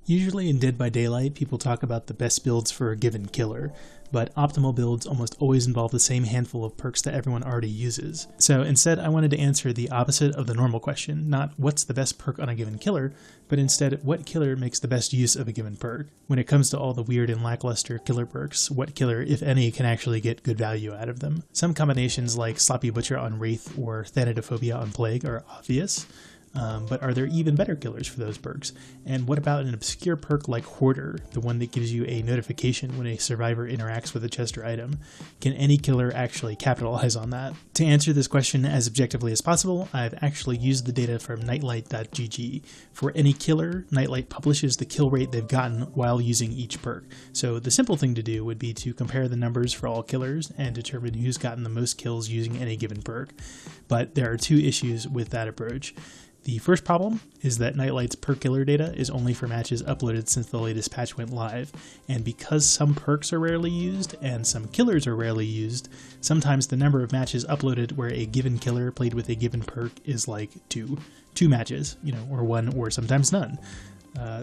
Usually in Dead by Daylight, people talk about the best builds for a given killer, but optimal builds almost always involve the same handful of perks that everyone already uses. So instead, I wanted to answer the opposite of the normal question, not what's the best perk on a given killer, but instead what killer makes the best use of a given perk. When it comes to all the weird and lackluster killer perks, what killer, if any, can actually get good value out of them? Some combinations like Sloppy Butcher on Wraith or Thanatophobia on Plague are obvious. But are there even better killers for those perks? And what about an obscure perk like Hoarder, the one that gives you a notification when a survivor interacts with a chest or item? Can any killer actually capitalize on that? To answer this question as objectively as possible, I've actually used the data from Nightlight.gg. For any killer, Nightlight publishes the kill rate they've gotten while using each perk. So the simple thing to do would be to compare the numbers for all killers and determine who's gotten the most kills using any given perk. But there are two issues with that approach. The first problem is that Nightlight's per killer data is only for matches uploaded since the latest patch went live, and because some perks are rarely used and some killers are rarely used, sometimes the number of matches uploaded where a given killer played with a given perk is like two matches, or one or sometimes none.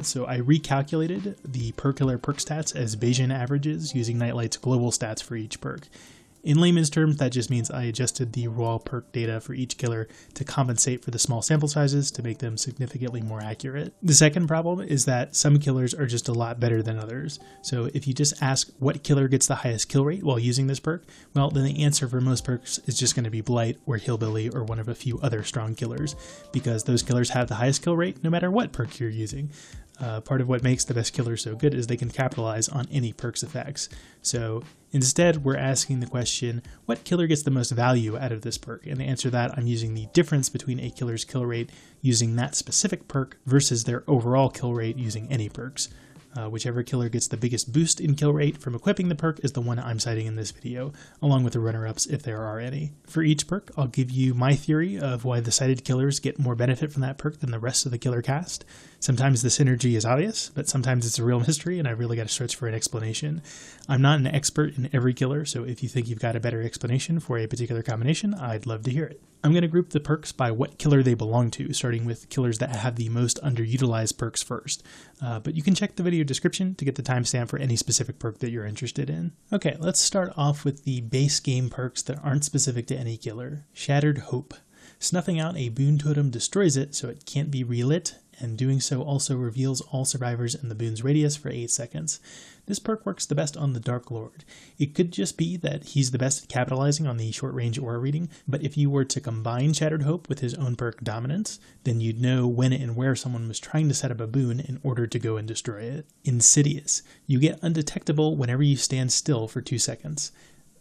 So I recalculated the per killer perk stats as Bayesian averages using Nightlight's global stats for each perk. In layman's terms, that just means I adjusted the raw perk data for each killer to compensate for the small sample sizes to make them significantly more accurate. The second problem is that some killers are just a lot better than others. So if you just ask what killer gets the highest kill rate while using this perk, well, then the answer for most perks is just going to be Blight or Hillbilly or one of a few other strong killers, because those killers have the highest kill rate no matter what perk you're using. Part of what makes the best killers so good is they can capitalize on any perk's effects. So instead, we're asking the question, what killer gets the most value out of this perk? And to answer that, I'm using the difference between a killer's kill rate using that specific perk versus their overall kill rate using any perks. Whichever killer gets the biggest boost in kill rate from equipping the perk is the one I'm citing in this video, along with the runner-ups if there are any. For each perk, I'll give you my theory of why the cited killers get more benefit from that perk than the rest of the killer cast. Sometimes the synergy is obvious, but sometimes it's a real mystery and I really got to search for an explanation. I'm not an expert in every killer, so if you think you've got a better explanation for a particular combination, I'd love to hear it. I'm going to group the perks by what killer they belong to, starting with killers that have the most underutilized perks first. But you can check the video description to get the timestamp for any specific perk that you're interested in. Okay, let's start off with the base game perks that aren't specific to any killer. Shattered Hope. Snuffing out a boon totem destroys it so it can't be relit, and doing so also reveals all survivors in the boon's radius for 8 seconds. This perk works the best on the Dark Lord. It could just be that he's the best at capitalizing on the short-range aura reading, but if you were to combine Shattered Hope with his own perk Dominance, then you'd know when and where someone was trying to set up a boon in order to go and destroy it. Insidious. You get undetectable whenever you stand still for 2 seconds.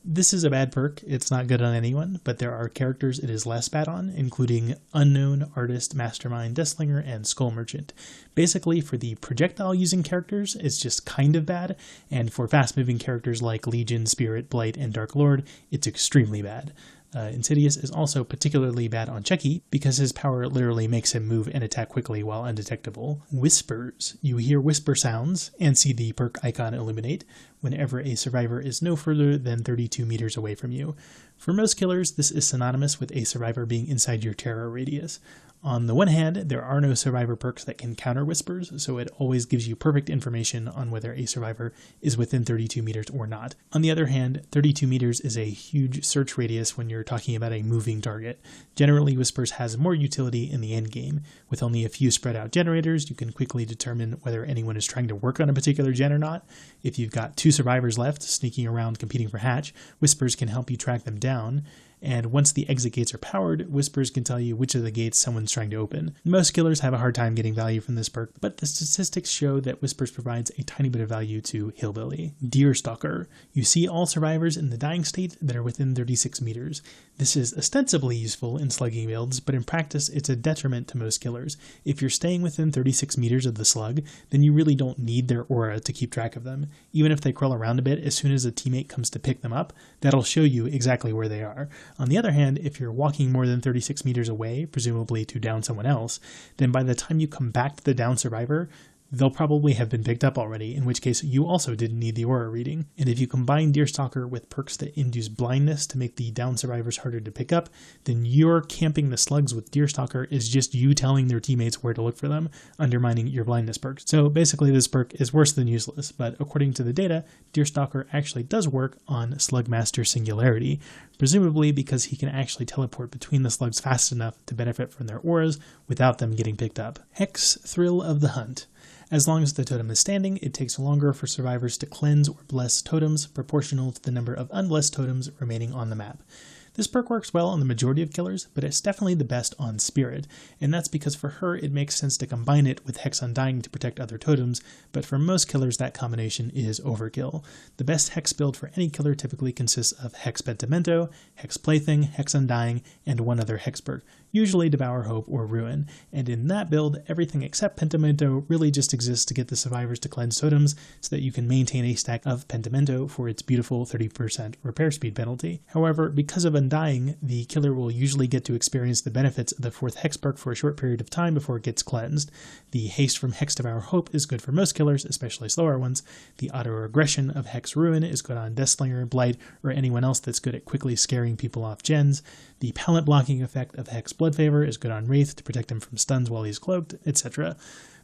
This is a bad perk, it's not good on anyone, but there are characters it is less bad on, including Unknown, Artist, Mastermind, Deathslinger, and Skull Merchant. Basically, for the projectile-using characters, it's just kind of bad, and for fast-moving characters like Legion, Spirit, Blight, and Dark Lord, it's extremely bad. Insidious is also particularly bad on Chucky because his power literally makes him move and attack quickly while undetectable. Whispers. You hear whisper sounds and see the perk icon illuminate whenever a survivor is no further than 32 meters away from you. For most killers, this is synonymous with a survivor being inside your terror radius. On the one hand, there are no survivor perks that can counter whispers, so it always gives you perfect information on whether a survivor is within 32 meters or not. On the other hand, 32 meters is a huge search radius when you're talking about a moving target. Generally, Whispers has more utility in the endgame. With only a few spread out generators, you can quickly determine whether anyone is trying to work on a particular gen or not. If you've got 2 survivors left sneaking around competing for Hatch, Whispers can help you track them down. And once the exit gates are powered, Whispers can tell you which of the gates someone's trying to open. Most killers have a hard time getting value from this perk, but the statistics show that Whispers provides a tiny bit of value to Hillbilly. Deerstalker. You see all survivors in the dying state that are within 36 meters. This is ostensibly useful in slugging builds, but in practice it's a detriment to most killers. If you're staying within 36 meters of the slug, then you really don't need their aura to keep track of them. Even if they crawl around a bit, as soon as a teammate comes to pick them up, that'll show you exactly where they are. On the other hand, if you're walking more than 36 meters away, presumably to down someone else, then by the time you come back to the down survivor, they'll probably have been picked up already, in which case you also didn't need the aura reading. And if you combine Deerstalker with perks that induce blindness to make the down survivors harder to pick up, then your camping the slugs with Deerstalker is just you telling their teammates where to look for them, undermining your blindness perk. So basically this perk is worse than useless, but according to the data, Deerstalker actually does work on Slugmaster Singularity, presumably because he can actually teleport between the slugs fast enough to benefit from their auras without them getting picked up. Hex Thrill of the Hunt. As long as the totem is standing, it takes longer for survivors to cleanse or bless totems proportional to the number of unblessed totems remaining on the map. This perk works well on the majority of killers, but it's definitely the best on Spirit, and that's because for her it makes sense to combine it with Hex Undying to protect other totems, but for most killers that combination is overkill. The best Hex build for any killer typically consists of Hex Pentimento, Hex Plaything, Hex Undying, and one other Hex perk, usually Devour Hope or Ruin, and in that build, everything except Pentimento really just exists to get the survivors to cleanse totems so that you can maintain a stack of Pentimento for its beautiful 30% repair speed penalty. However, because of Undying, the killer will usually get to experience the benefits of the 4th Hex perk for a short period of time before it gets cleansed. The haste from Hex Devour Hope is good for most killers, especially slower ones. The auto-aggression of Hex Ruin is good on Deathslinger, Blight, or anyone else that's good at quickly scaring people off gens. The pallet blocking effect of Hex Blood Favor is good on Wraith to protect him from stuns while he's cloaked, etc.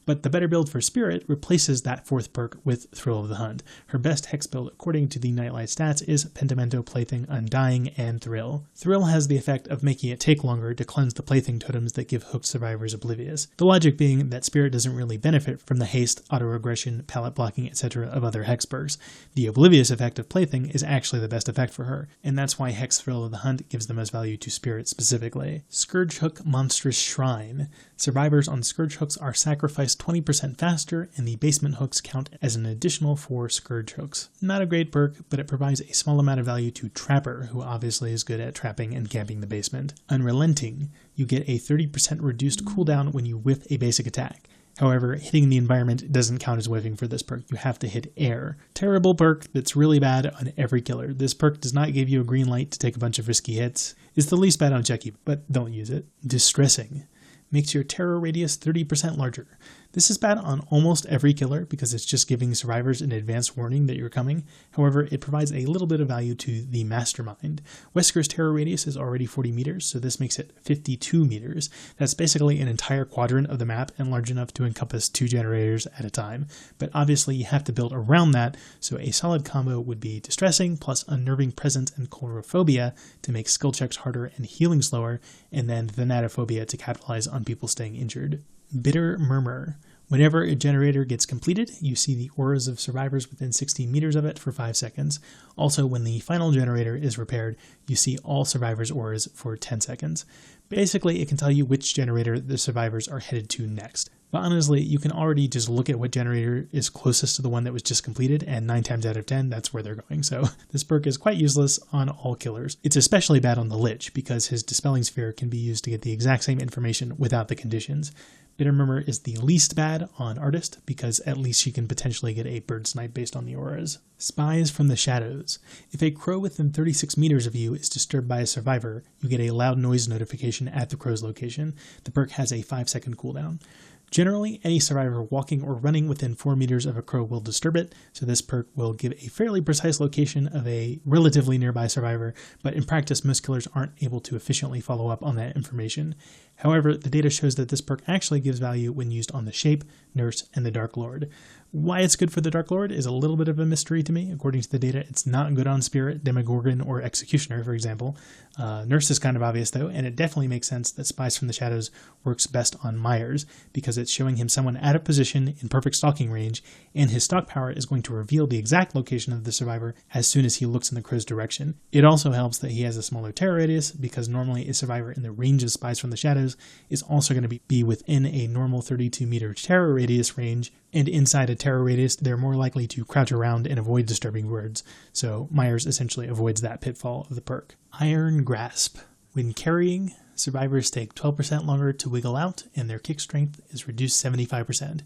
But the better build for Spirit replaces that 4th perk with Thrill of the Hunt. Her best Hex build according to the Nightlight stats is Pentimento, Plaything, Undying, and Thrill. Thrill has the effect of making it take longer to cleanse the Plaything totems that give hooked survivors Oblivious. The logic being that Spirit doesn't really benefit from the haste, auto-aggression, pallet blocking, etc. of other Hex perks. The Oblivious effect of Plaything is actually the best effect for her, and that's why Hex Thrill of the Hunt gives the most value to Spirit specifically. Scourge Hook Monstrous Shrine. Survivors on Scourge Hooks are sacrificed 20% faster, and the basement hooks count as an additional 4 Scourge Hooks. Not a great perk, but it provides a small amount of value to Trapper, who obviously is good at trapping and camping the basement. Unrelenting. You get a 30% reduced cooldown when you whiff a basic attack. However, hitting the environment doesn't count as whiffing for this perk. You have to hit air. Terrible perk that's really bad on every killer. This perk does not give you a green light to take a bunch of risky hits. It's the least bad on Chucky, but don't use it. Distressing. Makes your terror radius 30% larger. This is bad on almost every killer because it's just giving survivors an advance warning that you're coming. However, it provides a little bit of value to the Mastermind. Wesker's terror radius is already 40 meters, so this makes it 52 meters. That's basically an entire quadrant of the map and large enough to encompass 2 generators at a time. But obviously you have to build around that, so a solid combo would be Distressing plus Unnerving Presence and Coulrophobia to make skill checks harder and healing slower, and then Thanatophobia to capitalize on people staying injured. Bitter Murmur. Whenever a generator gets completed, you see the auras of survivors within 16 meters of it for 5 seconds. Also, when the final generator is repaired, you see all survivors' auras for 10 seconds. Basically, it can tell you which generator the survivors are headed to next. But honestly, you can already just look at what generator is closest to the one that was just completed, and 9 times out of 10, that's where they're going. So this perk is quite useless on all killers. It's especially bad on the Lich, because his Dispelling Sphere can be used to get the exact same information without the conditions. Bitter Murmur is the least bad on Artist, because at least she can potentially get a bird snipe based on the auras. Spies from the Shadows. If a crow within 36 meters of you is disturbed by a survivor, you get a loud noise notification at the crow's location. The perk has a 5-second cooldown. Generally, any survivor walking or running within 4 meters of a crow will disturb it, so this perk will give a fairly precise location of a relatively nearby survivor, but in practice most killers aren't able to efficiently follow up on that information. However, the data shows that this perk actually gives value when used on the Shape, Nurse, and the Dark Lord. Why it's good for the Dark Lord is a little bit of a mystery to me. According to the data, it's not good on Spirit, Demogorgon, or Executioner, for example. Nurse is kind of obvious, though, and it definitely makes sense that Spies from the Shadows works best on Myers, because it's showing him someone out of position in perfect stalking range, and his stalk power is going to reveal the exact location of the survivor as soon as he looks in the crow's direction. It also helps that he has a smaller terror radius, because normally a survivor in the range of Spies from the Shadows is also going to be within a normal 32-meter terror radius range, and inside a terror radius, they're more likely to crouch around and avoid disturbing words, so Myers essentially avoids that pitfall of the perk. Iron Grasp. When carrying, survivors take 12% longer to wiggle out, and their kick strength is reduced 75%.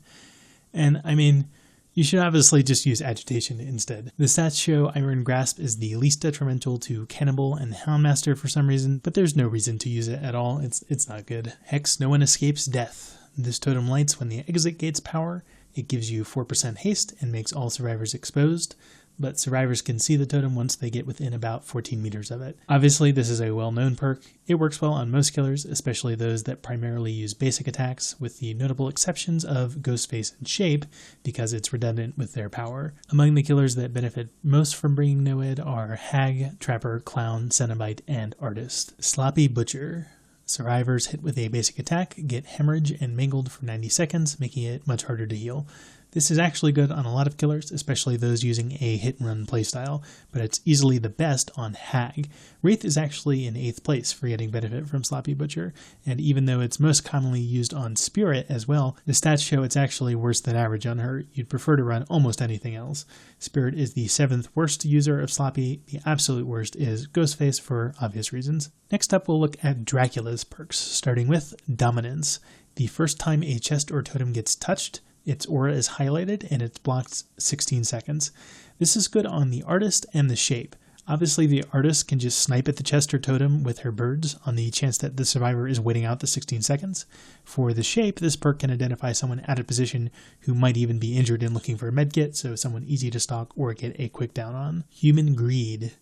And I mean, you should obviously just use Agitation instead. The stats show Iron Grasp is the least detrimental to Cannibal and Houndmaster for some reason, but there's no reason to use it at all. It's not good. Hex No One Escapes Death. This totem lights when the exit gate's power It gives you 4% haste and makes all survivors exposed, but survivors can see the totem once they get within about 14 meters of it. Obviously, this is a well-known perk. It works well on most killers, especially those that primarily use basic attacks, with the notable exceptions of Ghostface and Shape, because it's redundant with their power. Among the killers that benefit most from bringing NOED are Hag, Trapper, Clown, Cenobite, and Artist. Sloppy Butcher. Survivors hit with a basic attack get hemorrhage and mangled for 90 seconds, making it much harder to heal. This is actually good on a lot of killers, especially those using a hit-and-run playstyle, but it's easily the best on Hag. Wraith is actually in 8th place for getting benefit from Sloppy Butcher, and even though it's most commonly used on Spirit as well, the stats show it's actually worse than average on her. You'd prefer to run almost anything else. Spirit is the 7th worst user of Sloppy. The absolute worst is Ghostface for obvious reasons. Next up, we'll look at Dracula's perks, starting with Dominance. The first time a chest or totem gets touched, its aura is highlighted and it's blocked 16 seconds. This is good on the Artist and the Shape. Obviously, the Artist can just snipe at the chest or totem with her birds on the chance that the survivor is waiting out the 16 seconds. For the Shape, this perk can identify someone out of position who might even be injured and looking for a medkit, so someone easy to stalk or get a quick down on. Human Greed.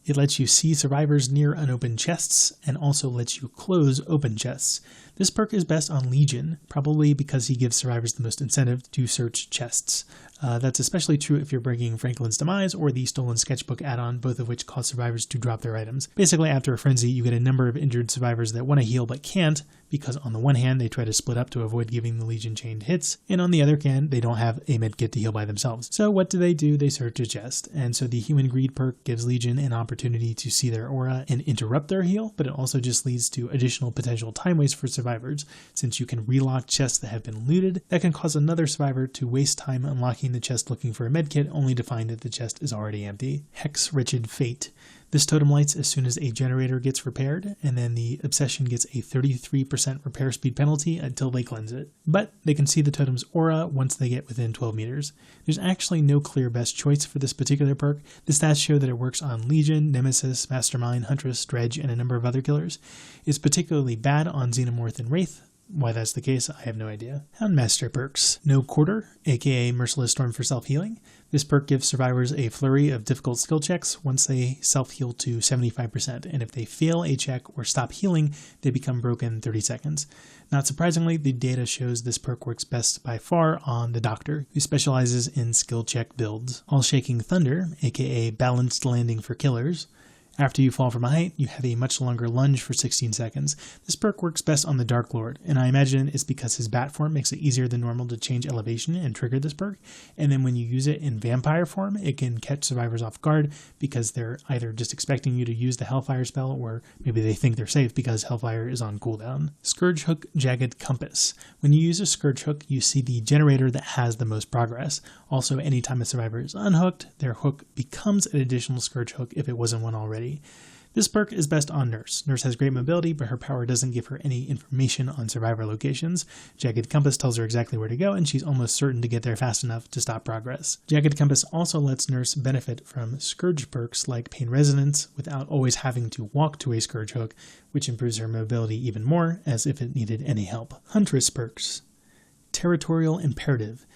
It lets you see survivors near unopened chests and also lets you close open chests. This perk is best on Legion, probably because he gives survivors the most incentive to search chests. That's especially true if you're bringing Franklin's Demise or the Stolen Sketchbook add-on, both of which cause survivors to drop their items. Basically, after a frenzy, you get a number of injured survivors that want to heal but can't, because on the one hand, they try to split up to avoid giving the Legion chained hits, and on the other hand, they don't have a medkit to heal by themselves. So what do? They search a chest, and so the Human Greed perk gives Legion an opportunity to see their aura and interrupt their heal, but it also just leads to additional potential time waste for survivors, since you can relock chests that have been looted. That can cause another survivor to waste time unlocking the chest looking for a medkit, only to find that the chest is already empty. Hex Wretched Fate. This totem lights as soon as a generator gets repaired, and then the Obsession gets a 33% repair speed penalty until they cleanse it. But they can see the totem's aura once they get within 12 meters. There's actually no clear best choice for this particular perk. The stats show that it works on Legion, Nemesis, Mastermind, Huntress, Dredge, and a number of other killers. It's particularly bad on Xenomorph and Wraith. Why that's the case, I have no idea. Houndmaster perks. No Quarter, aka Merciless Storm for self-healing. This perk gives survivors a flurry of difficult skill checks once they self-heal to 75%, and if they fail a check or stop healing, they become broken in 30 seconds. Not surprisingly, the data shows this perk works best by far on the Doctor, who specializes in skill check builds. All Shaking Thunder, aka Balanced Landing for killers. After you fall from a height, you have a much longer lunge for 16 seconds. This perk works best on the Dark Lord, and I imagine it's because his bat form makes it easier than normal to change elevation and trigger this perk, and then when you use it in vampire form, it can catch survivors off guard because they're either just expecting you to use the Hellfire spell, or maybe they think they're safe because Hellfire is on cooldown. Scourge Hook Jagged Compass. When you use a Scourge Hook, you see the generator that has the most progress. Also, anytime a survivor is unhooked, their hook becomes an additional Scourge Hook if it wasn't one already. This perk is best on Nurse. Nurse has great mobility, but her power doesn't give her any information on survivor locations. Jagged Compass tells her exactly where to go, and she's almost certain to get there fast enough to stop progress. Jagged Compass also lets Nurse benefit from Scourge perks like Pain Resonance without always having to walk to a Scourge hook, which improves her mobility even more, as if it needed any help. Huntress perks. Territorial Imperative.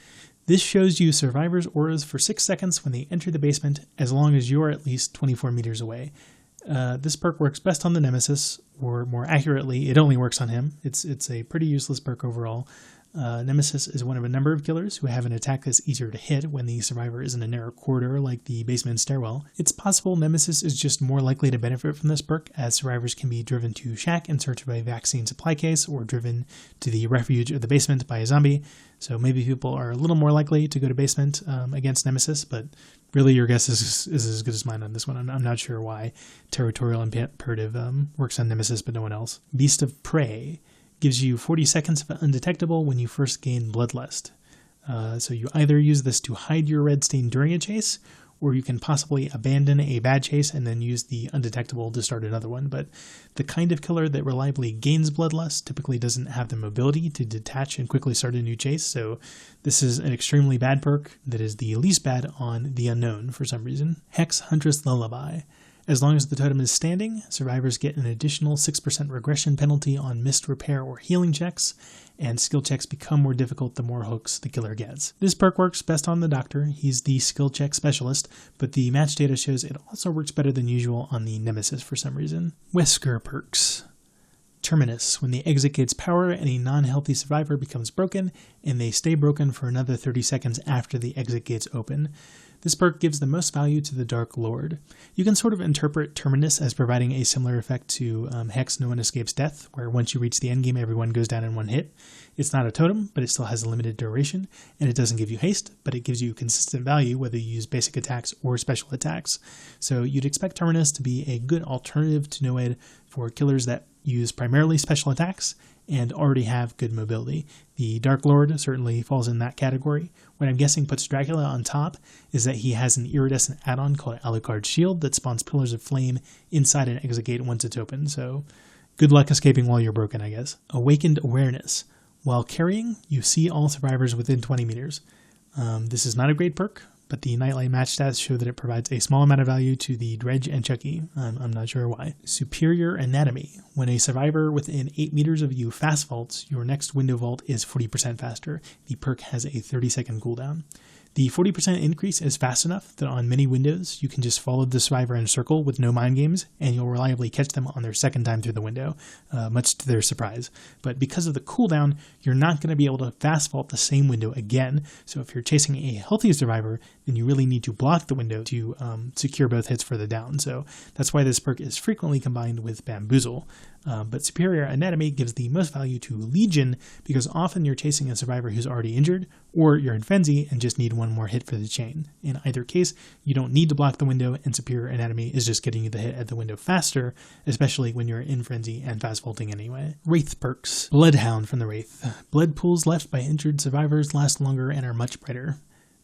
This shows you survivors' auras for 6 seconds when they enter the basement, as long as you're at least 24 meters away. This perk works best on the Nemesis, or more accurately, it only works on him. It's a pretty useless perk overall. Nemesis is one of a number of killers who have an attack that's easier to hit when the survivor is in a narrow corridor like the basement stairwell. It's possible Nemesis is just more likely to benefit from this perk, as survivors can be driven to Shack in search of a vaccine supply case, or driven to the refuge of the basement by a zombie. So maybe people are a little more likely to go to basement against Nemesis, but really your guess is as good as mine on this one. I'm not sure why Territorial Imperative works on Nemesis but no one else. Beast of Prey gives you 40 seconds of undetectable when you first gain Bloodlust. So you either use this to hide your red stain during a chase, or you can possibly abandon a bad chase and then use the undetectable to start another one. But the kind of killer that reliably gains Bloodlust typically doesn't have the mobility to detach and quickly start a new chase, so this is an extremely bad perk that is the least bad on the Unknown for some reason. Hex Huntress Lullaby. As long as the totem is standing, survivors get an additional 6% regression penalty on missed repair or healing checks, and skill checks become more difficult the more hooks the killer gets. This perk works best on the Doctor. He's the skill check specialist, but the match data shows it also works better than usual on the Nemesis for some reason. Wesker perks. Terminus. When the exit gates power, any non-healthy survivor becomes broken, and they stay broken for another 30 seconds after the exit gates open. This perk gives the most value to the Dark Lord. You can sort of interpret Terminus as providing a similar effect to Hex No One Escapes Death, where once you reach the endgame everyone goes down in one hit. It's not a totem, but it still has a limited duration, and it doesn't give you haste, but it gives you consistent value whether you use basic attacks or special attacks. So you'd expect Terminus to be a good alternative to Noed for killers that use primarily special attacks and already have good mobility. The Dark Lord certainly falls in that category. What I'm guessing puts Dracula on top is that he has an iridescent add-on called Alucard's Shield that spawns pillars of flame inside an exit gate once it's open, so good luck escaping while you're broken, I guess. Awakened Awareness. While carrying, you see all survivors within 20 meters. This is not a great perk, but the Nightlight match stats show that it provides a small amount of value to the Dredge and Chucky. I'm not sure why. Superior Anatomy. When a survivor within 8 meters of you fast vaults, your next window vault is 40% faster. The perk has a 30-second cooldown. The 40% increase is fast enough that on many windows you can just follow the survivor in a circle with no mind games, and you'll reliably catch them on their second time through the window, much to their surprise. But because of the cooldown, you're not going to be able to fast vault the same window again, so if you're chasing a healthy survivor, then you really need to block the window to secure both hits further down. So that's why this perk is frequently combined with Bamboozle. But Superior Anatomy gives the most value to Legion because often you're chasing a survivor who's already injured, or you're in Frenzy and just need one more hit for the chain. In either case, you don't need to block the window, and Superior Anatomy is just getting you the hit at the window faster, especially when you're in Frenzy and fast vaulting anyway. Wraith perks. Bloodhound from the Wraith. Blood pools left by injured survivors last longer and are much brighter.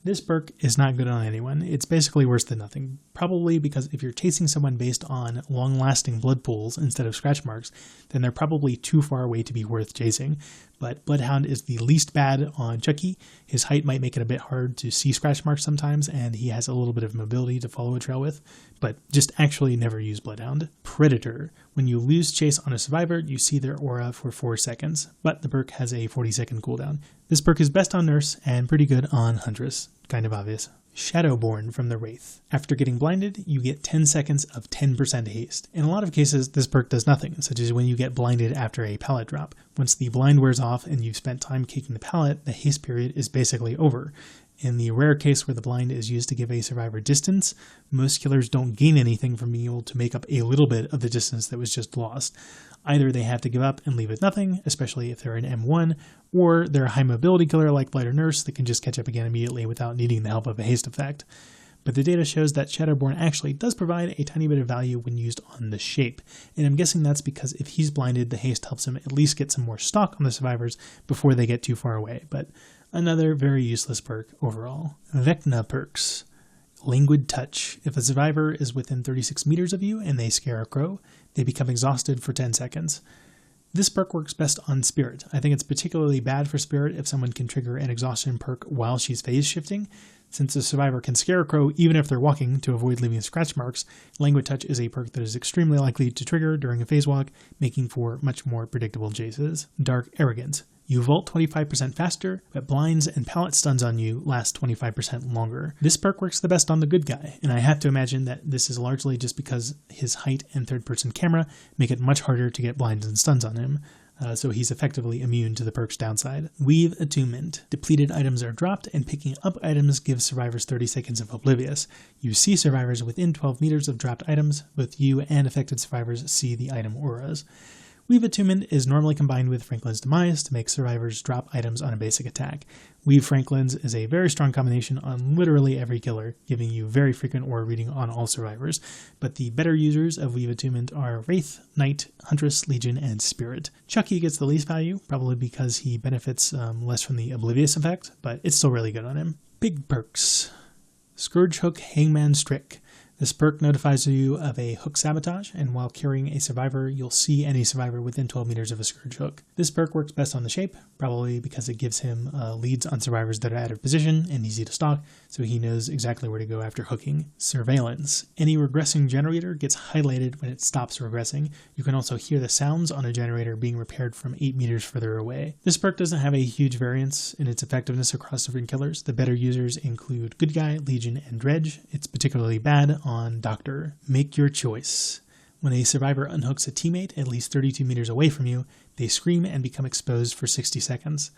This perk is not good on anyone. It's basically worse than nothing, probably because if you're chasing someone based on long-lasting blood pools instead of scratch marks, then they're probably too far away to be worth chasing. But Bloodhound is the least bad on Chucky. His height might make it a bit hard to see scratch marks sometimes, and he has a little bit of mobility to follow a trail with, but just actually never use Bloodhound. Predator. When you lose chase on a survivor, you see their aura for 4 seconds, but the perk has a 40-second cooldown. This perk is best on Nurse and pretty good on Huntress. Kind of obvious. Shadowborn from the Wraith. After getting blinded, you get 10 seconds of 10% haste. In a lot of cases, this perk does nothing, such as when you get blinded after a pallet drop. Once the blind wears off and you've spent time kicking the pallet, the haste period is basically over. In the rare case where the blind is used to give a survivor distance, most killers don't gain anything from being able to make up a little bit of the distance that was just lost. Either they have to give up and leave with nothing, especially if they're an M1, or they're a high mobility killer like Blight or Nurse that can just catch up again immediately without needing the help of a haste effect. But the data shows that Shadowborn actually does provide a tiny bit of value when used on the Shape, and I'm guessing that's because if he's blinded, the haste helps him at least get some more stock on the survivors before they get too far away, but another very useless perk overall. Vecna perks. Languid Touch. If a survivor is within 36 meters of you and they scare a crow, they become exhausted for 10 seconds. This perk works best on Spirit. I think it's particularly bad for Spirit if someone can trigger an exhaustion perk while she's phase shifting. Since a survivor can scare a crow even if they're walking to avoid leaving scratch marks, Languid Touch is a perk that is extremely likely to trigger during a phase walk, making for much more predictable chases. Dark Arrogance. You vault 25% faster, but blinds and pallet stuns on you last 25% longer. This perk works the best on the good guy, and I have to imagine that this is largely just because his height and third-person camera make it much harder to get blinds and stuns on him, so he's effectively immune to the perk's downside. Weave Attunement. Depleted items are dropped, and picking up items gives survivors 30 seconds of Oblivious. You see survivors within 12 meters of dropped items, both you and affected survivors see the item auras. Weave Attunement is normally combined with Franklin's Demise to make survivors drop items on a basic attack. Weave Franklin's is a very strong combination on literally every killer, giving you very frequent aura reading on all survivors, but the better users of Weave Attunement are Wraith, Knight, Huntress, Legion, and Spirit. Chucky gets the least value, probably because he benefits less from the Oblivious effect, but it's still really good on him. Big perks. Scourge Hook Hangman Strick. This perk notifies you of a hook sabotage, and while carrying a survivor, you'll see any survivor within 12 meters of a scourge hook. This perk works best on the Shape, probably because it gives him leads on survivors that are out of position and easy to stalk, so he knows exactly where to go after hooking. Surveillance. Any regressing generator gets highlighted when it stops regressing. You can also hear the sounds on a generator being repaired from 8 meters further away. This perk doesn't have a huge variance in its effectiveness across different killers. The better users include Good Guy, Legion, and Dredge. It's particularly bad on Doctor. Make your choice. When a survivor unhooks a teammate at least 32 meters away from you, they scream and become exposed for 60 seconds.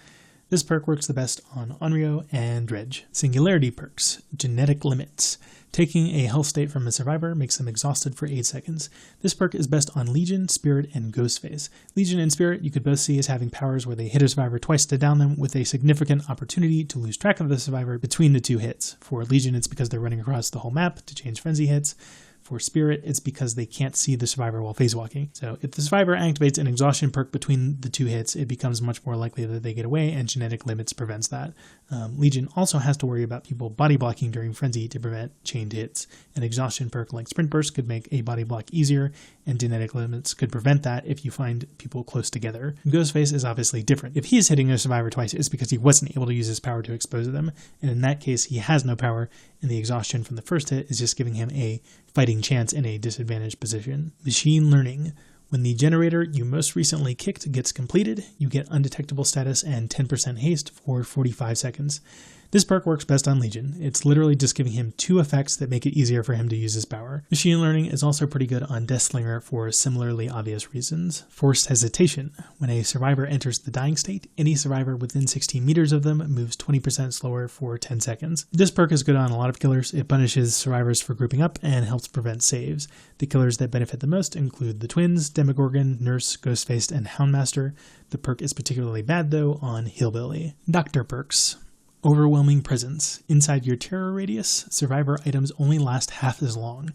This perk works the best on Onryo and Dredge. Singularity perks. Genetic limits. Taking a health state from a survivor makes them exhausted for 8 seconds. This perk is best on Legion, Spirit, and Ghostface. Legion and Spirit you could both see as having powers where they hit a survivor twice to down them, with a significant opportunity to lose track of the survivor between the 2 hits. For Legion, it's because they're running across the whole map to change frenzy hits. For Spirit, it's because they can't see the survivor while phase walking. So if the survivor activates an exhaustion perk between the 2 hits, it becomes much more likely that they get away, and genetic limits prevents that. Legion also has to worry about people body blocking during frenzy to prevent chained hits. An exhaustion perk like Sprint Burst could make a body block easier, and genetic limits could prevent that if you find people close together. Ghostface is obviously different. If he is hitting a survivor twice, it's because he wasn't able to use his power to expose them, and in that case he has no power, and the exhaustion from the first hit is just giving him a fighting chance in a disadvantaged position. Machine learning. When the generator you most recently kicked gets completed, you get undetectable status and 10% haste for 45 seconds. This perk works best on Legion. It's literally just giving him 2 effects that make it easier for him to use his power. Machine learning is also pretty good on Deathslinger for similarly obvious reasons. Forced hesitation. When a survivor enters the dying state, any survivor within 16 meters of them moves 20% slower for 10 seconds. This perk is good on a lot of killers. It punishes survivors for grouping up and helps prevent saves. The killers that benefit the most include the Twins, Demogorgon, Nurse, Ghostface, and Houndmaster. The perk is particularly bad though on Hillbilly. Doctor perks. Overwhelming presence. Inside your terror radius, survivor items only last half as long.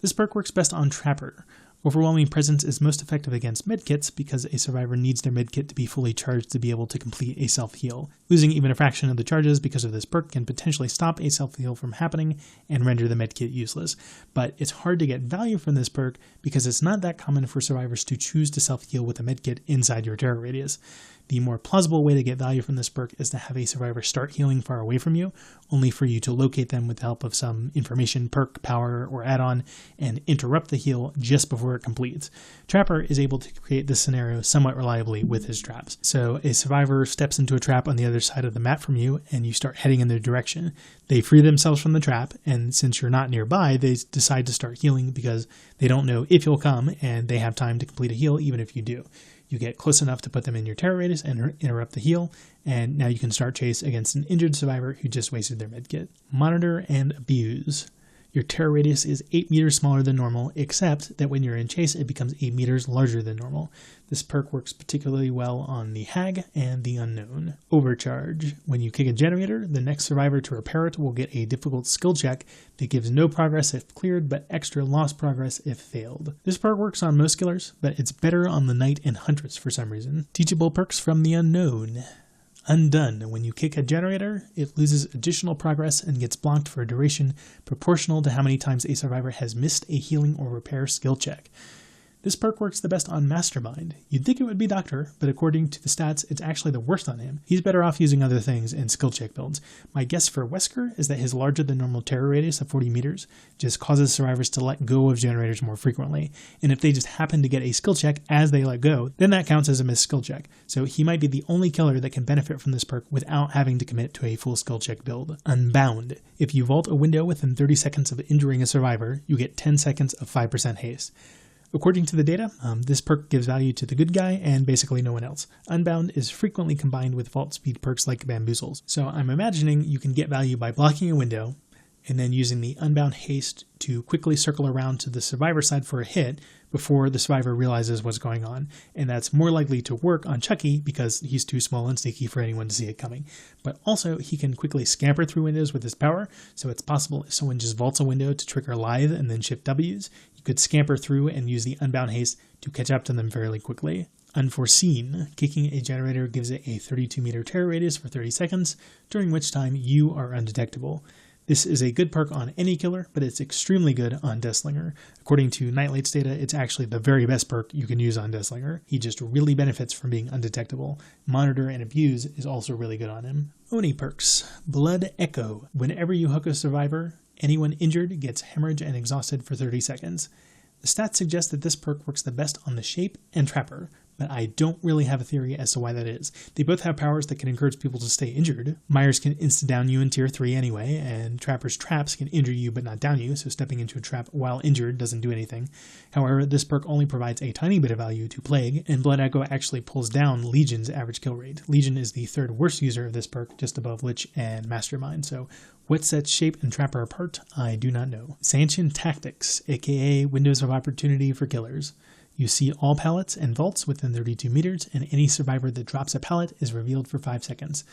This perk works best on Trapper. Overwhelming presence is most effective against medkits because a survivor needs their medkit to be fully charged to be able to complete a self-heal. Losing even a fraction of the charges because of this perk can potentially stop a self-heal from happening and render the medkit useless. But it's hard to get value from this perk because it's not that common for survivors to choose to self-heal with a medkit inside your terror radius. The more plausible way to get value from this perk is to have a survivor start healing far away from you, only for you to locate them with the help of some information, perk, power, or add-on, and interrupt the heal just before it completes. Trapper is able to create this scenario somewhat reliably with his traps. So a survivor steps into a trap on the other side of the map from you, and you start heading in their direction. They free themselves from the trap, and since you're not nearby, they decide to start healing because they don't know if you'll come, and they have time to complete a heal even if you do. You get close enough to put them in your terror radius and interrupt the heal, and now you can start chase against an injured survivor who just wasted their medkit. Monitor and abuse. Your terror radius is 8 meters smaller than normal, except that when you're in chase, it becomes 8 meters larger than normal. This perk works particularly well on the Hag and the Unknown. Overcharge. When you kick a generator, the next survivor to repair it will get a difficult skill check that gives no progress if cleared, but extra lost progress if failed. This perk works on most killers, but it's better on the Knight and Huntress for some reason. Teachable perks from the Unknown. Undone. When you kick a generator, it loses additional progress and gets blocked for a duration proportional to how many times a survivor has missed a healing or repair skill check. This perk works the best on Mastermind. You'd think it would be Doctor, but according to the stats, it's actually the worst on him. He's better off using other things in skill check builds. My guess for Wesker is that his larger than normal terror radius of 40 meters just causes survivors to let go of generators more frequently, and if they just happen to get a skill check as they let go, then that counts as a missed skill check. So he might be the only killer that can benefit from this perk without having to commit to a full skill check build. Unbound. If you vault a window within 30 seconds of injuring a survivor, you get 10 seconds of 5% haste. According to the data, this perk gives value to the Good Guy and basically no one else. Unbound is frequently combined with vault speed perks like Bamboozles. So I'm imagining you can get value by blocking a window and then using the Unbound haste to quickly circle around to the survivor side for a hit before the survivor realizes what's going on. And that's more likely to work on Chucky because he's too small and sneaky for anyone to see it coming. But also he can quickly scamper through windows with his power, so it's possible if someone just vaults a window to trigger Lithe and then shift W's, you could scamper through and use the Unbound haste to catch up to them fairly quickly. Unforeseen. Kicking a generator gives it a 32 meter terror radius for 30 seconds, during which time you are undetectable. This is a good perk on any killer, but it's extremely good on Deathslinger. According to Nightlight's data, it's actually the very best perk you can use on Deathslinger. He just really benefits from being undetectable. Monitor and Abuse is also really good on him. Oni perks. Blood Echo. Whenever you hook a survivor, anyone injured gets hemorrhage and exhausted for 30 seconds. The stats suggest that this perk works the best on the Shape and Trapper, but I don't really have a theory as to why that is. They both have powers that can encourage people to stay injured. Myers can insta-down you in tier 3 anyway, and Trapper's traps can injure you but not down you, so stepping into a trap while injured doesn't do anything. However, this perk only provides a tiny bit of value to Plague, and Blood Echo actually pulls down Legion's average kill rate. Legion is the third worst user of this perk, just above Lich and Mastermind, so what sets Shape and Trapper apart, I do not know. Sanchin Tactics, aka Windows of Opportunity for killers. You see all pallets and vaults within 32 meters, and any survivor that drops a pallet is revealed for 5 seconds.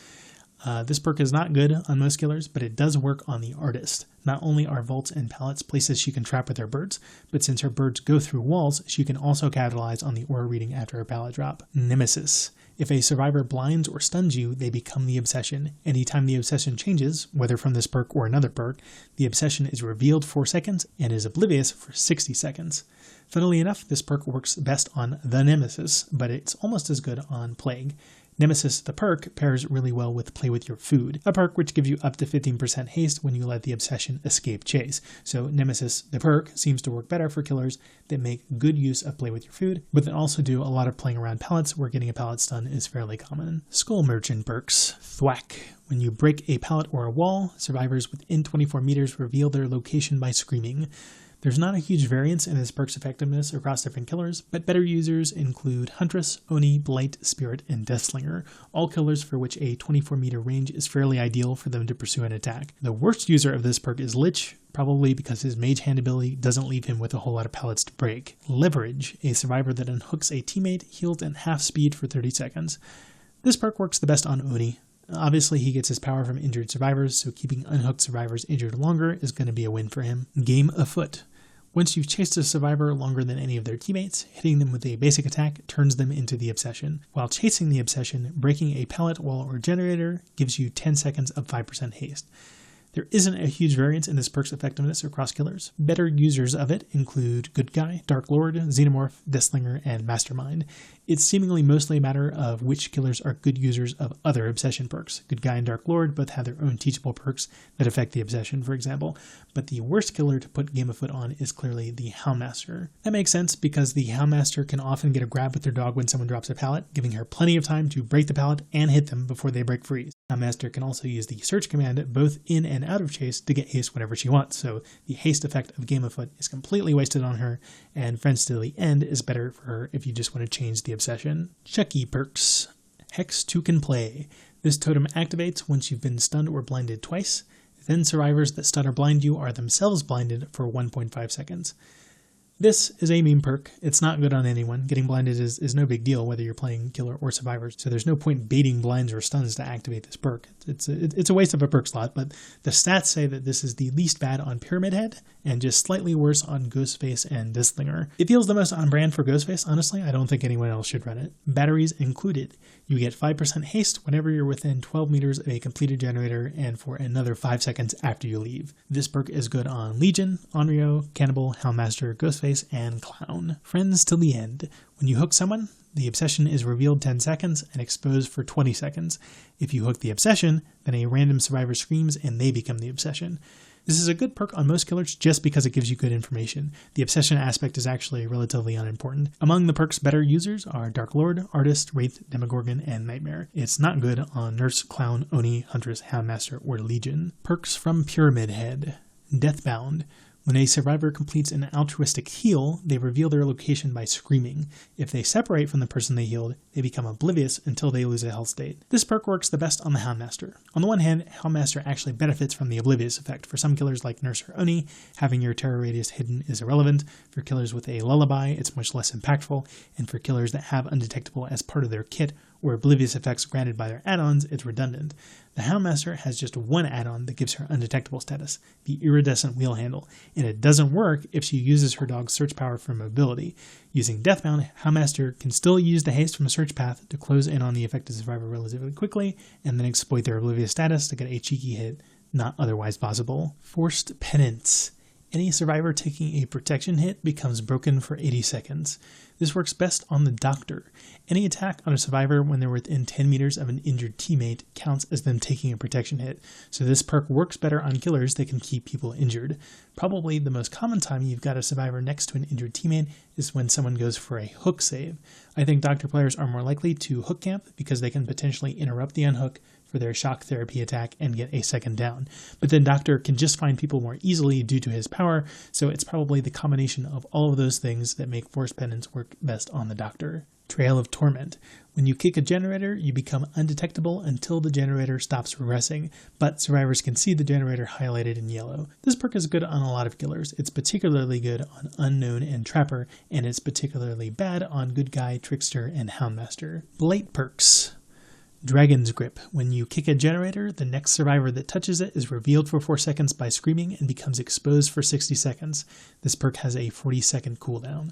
This perk is not good on most killers, but it does work on the Artist. Not only are vaults and pallets places she can trap with her birds, but since her birds go through walls, she can also capitalize on the aura reading after a pallet drop. Nemesis. If a survivor blinds or stuns you, they become the Obsession. Anytime the Obsession changes, whether from this perk or another perk, the Obsession is revealed 4 seconds and is oblivious for 60 seconds. Funnily enough, this perk works best on the Nemesis, but it's almost as good on Plague. Nemesis, the perk, pairs really well with Play With Your Food, a perk which gives you up to 15% haste when you let the Obsession escape chase. So Nemesis, the perk, seems to work better for killers that make good use of Play With Your Food, but that also do a lot of playing around pallets where getting a pallet stun is fairly common. Skull Merchant perks. Thwack. When you break a pallet or a wall, survivors within 24 meters reveal their location by screaming. There's not a huge variance in this perk's effectiveness across different killers, but better users include Huntress, Oni, Blight, Spirit, and Deathslinger, all killers for which a 24-meter range is fairly ideal for them to pursue an attack. The worst user of this perk is Lich, probably because his Mage Hand ability doesn't leave him with a whole lot of pallets to break. Leverage, a survivor that unhooks a teammate, healed at half speed for 30 seconds. This perk works the best on Oni. Obviously, he gets his power from injured survivors, so keeping unhooked survivors injured longer is going to be a win for him. Game Afoot. Once you've chased a survivor longer than any of their teammates, hitting them with a basic attack turns them into the Obsession. While chasing the Obsession, breaking a pallet, wall, or generator gives you 10 seconds of 5% haste. There isn't a huge variance in this perk's effectiveness across killers. Better users of it include Good Guy, Dark Lord, Xenomorph, Deathslinger, and Mastermind. It's seemingly mostly a matter of which killers are good users of other Obsession perks. Good Guy and Dark Lord both have their own teachable perks that affect the Obsession, for example, but the worst killer to put Game Afoot on is clearly the Houndmaster. That makes sense because the Houndmaster can often get a grab with their dog when someone drops a pallet, giving her plenty of time to break the pallet and hit them before they break free. Houndmaster can also use the search command both in and out of chase to get haste whenever she wants, so the haste effect of Game Afoot is completely wasted on her, and Friends to the End is better for her if you just want to change the Obsession. Chucky perks. Hex 2 can play. This totem activates once you've been stunned or blinded twice. Then survivors that stun or blind you are themselves blinded for 1.5 seconds. This is a meme perk. It's not good on anyone. Getting blinded is no big deal whether you're playing killer or survivors, so there's no point baiting blinds or stuns to activate this perk. It's a waste of a perk slot, but the stats say that this is the least bad on Pyramid Head and just slightly worse on Ghostface and Deathslinger. It feels the most on brand for Ghostface, honestly. I don't think anyone else should run it. Batteries included. You get 5% haste whenever you're within 12 meters of a completed generator and for another 5 seconds after you leave. This perk is good on Legion, Onryo, Cannibal, Houndmaster, Ghostface, and Clown. Friends till the End. When you hook someone, the Obsession is revealed 10 seconds and exposed for 20 seconds. If you hook the Obsession, then a random survivor screams and they become the Obsession. This is a good perk on most killers just because it gives you good information. The Obsession aspect is actually relatively unimportant. Among the perk's better users are Dark Lord, Artist, Wraith, Demogorgon, and Nightmare. It's not good on Nurse, Clown, Oni, Huntress, Houndmaster, or Legion. Perks from Pyramid Head. Deathbound. When a survivor completes an altruistic heal, they reveal their location by screaming. If they separate from the person they healed, they become oblivious until they lose a health state. This perk works the best on the Houndmaster. On the one hand, Houndmaster actually benefits from the oblivious effect. For some killers like Nurse or Oni, having your terror radius hidden is irrelevant. For killers with a lullaby, it's much less impactful. And for killers that have undetectable as part of their kit or oblivious effects granted by their add-ons, it's redundant. The Houndmaster has just one add-on that gives her undetectable status, the Iridescent Wheel Handle, and it doesn't work if she uses her dog's search power for mobility. Using Deathbound, Houndmaster can still use the haste from a search path to close in on the affected survivor relatively quickly, and then exploit their oblivious status to get a cheeky hit not otherwise possible. Forced Penance. Any survivor taking a protection hit becomes broken for 80 seconds. This works best on the Doctor. Any attack on a survivor when they're within 10 meters of an injured teammate counts as them taking a protection hit, so this perk works better on killers that can keep people injured. Probably the most common time you've got a survivor next to an injured teammate is when someone goes for a hook save. I think Doctor players are more likely to hook camp because they can potentially interrupt the unhook for their shock therapy attack and get a second down. But then Doctor can just find people more easily due to his power, so it's probably the combination of all of those things that make Forced Penance work best on the Doctor. Trail of Torment. When you kick a generator, you become undetectable until the generator stops regressing, but survivors can see the generator highlighted in yellow. This perk is good on a lot of killers. It's particularly good on Unknown and Trapper, and it's particularly bad on Good Guy, Trickster, and Houndmaster. Blight perks. Dragon's Grip. When you kick a generator, the next survivor that touches it is revealed for 4 seconds by screaming and becomes exposed for 60 seconds. This perk has a 40-second cooldown.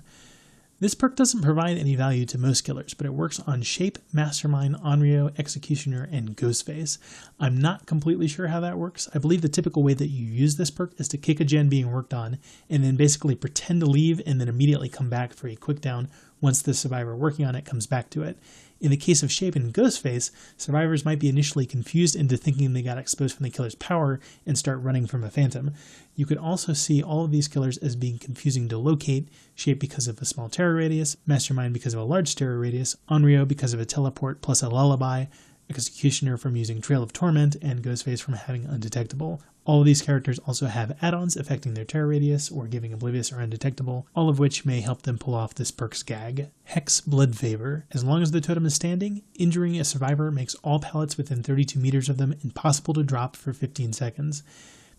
This perk doesn't provide any value to most killers, but it works on Shape, Mastermind, Onryo, Executioner, and Ghostface. I'm not completely sure how that works. I believe the typical way that you use this perk is to kick a gen being worked on, and then basically pretend to leave and then immediately come back for a quick down once the survivor working on it comes back to it. In the case of Shape and Ghostface, survivors might be initially confused into thinking they got exposed from the killer's power and start running from a phantom. You could also see all of these killers as being confusing to locate, Shape because of a small terror radius, Mastermind because of a large terror radius, Onryo because of a teleport plus a lullaby, Executioner from using Trail of Torment, and Ghostface from having Undetectable. All of these characters also have add-ons affecting their terror radius or giving Oblivious or Undetectable, all of which may help them pull off this perk's gag. Hex Blood Favor. As long as the totem is standing, injuring a survivor makes all pallets within 32 meters of them impossible to drop for 15 seconds.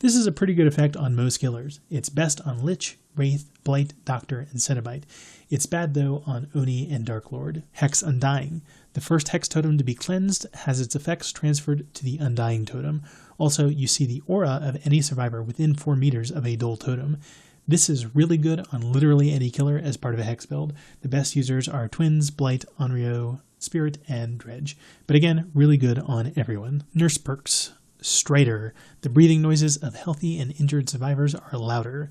This is a pretty good effect on most killers. It's best on Lich, Wraith, Blight, Doctor, and Cenobite. It's bad though on Oni and Dark Lord. Hex Undying. The first Hex totem to be cleansed has its effects transferred to the Undying totem. Also, you see the aura of any survivor within 4 meters of a Dull totem. This is really good on literally any killer as part of a Hex build. The best users are Twins, Blight, Onryo, Spirit, and Dredge. But again, really good on everyone. Nurse perks. Strider. The breathing noises of healthy and injured survivors are louder.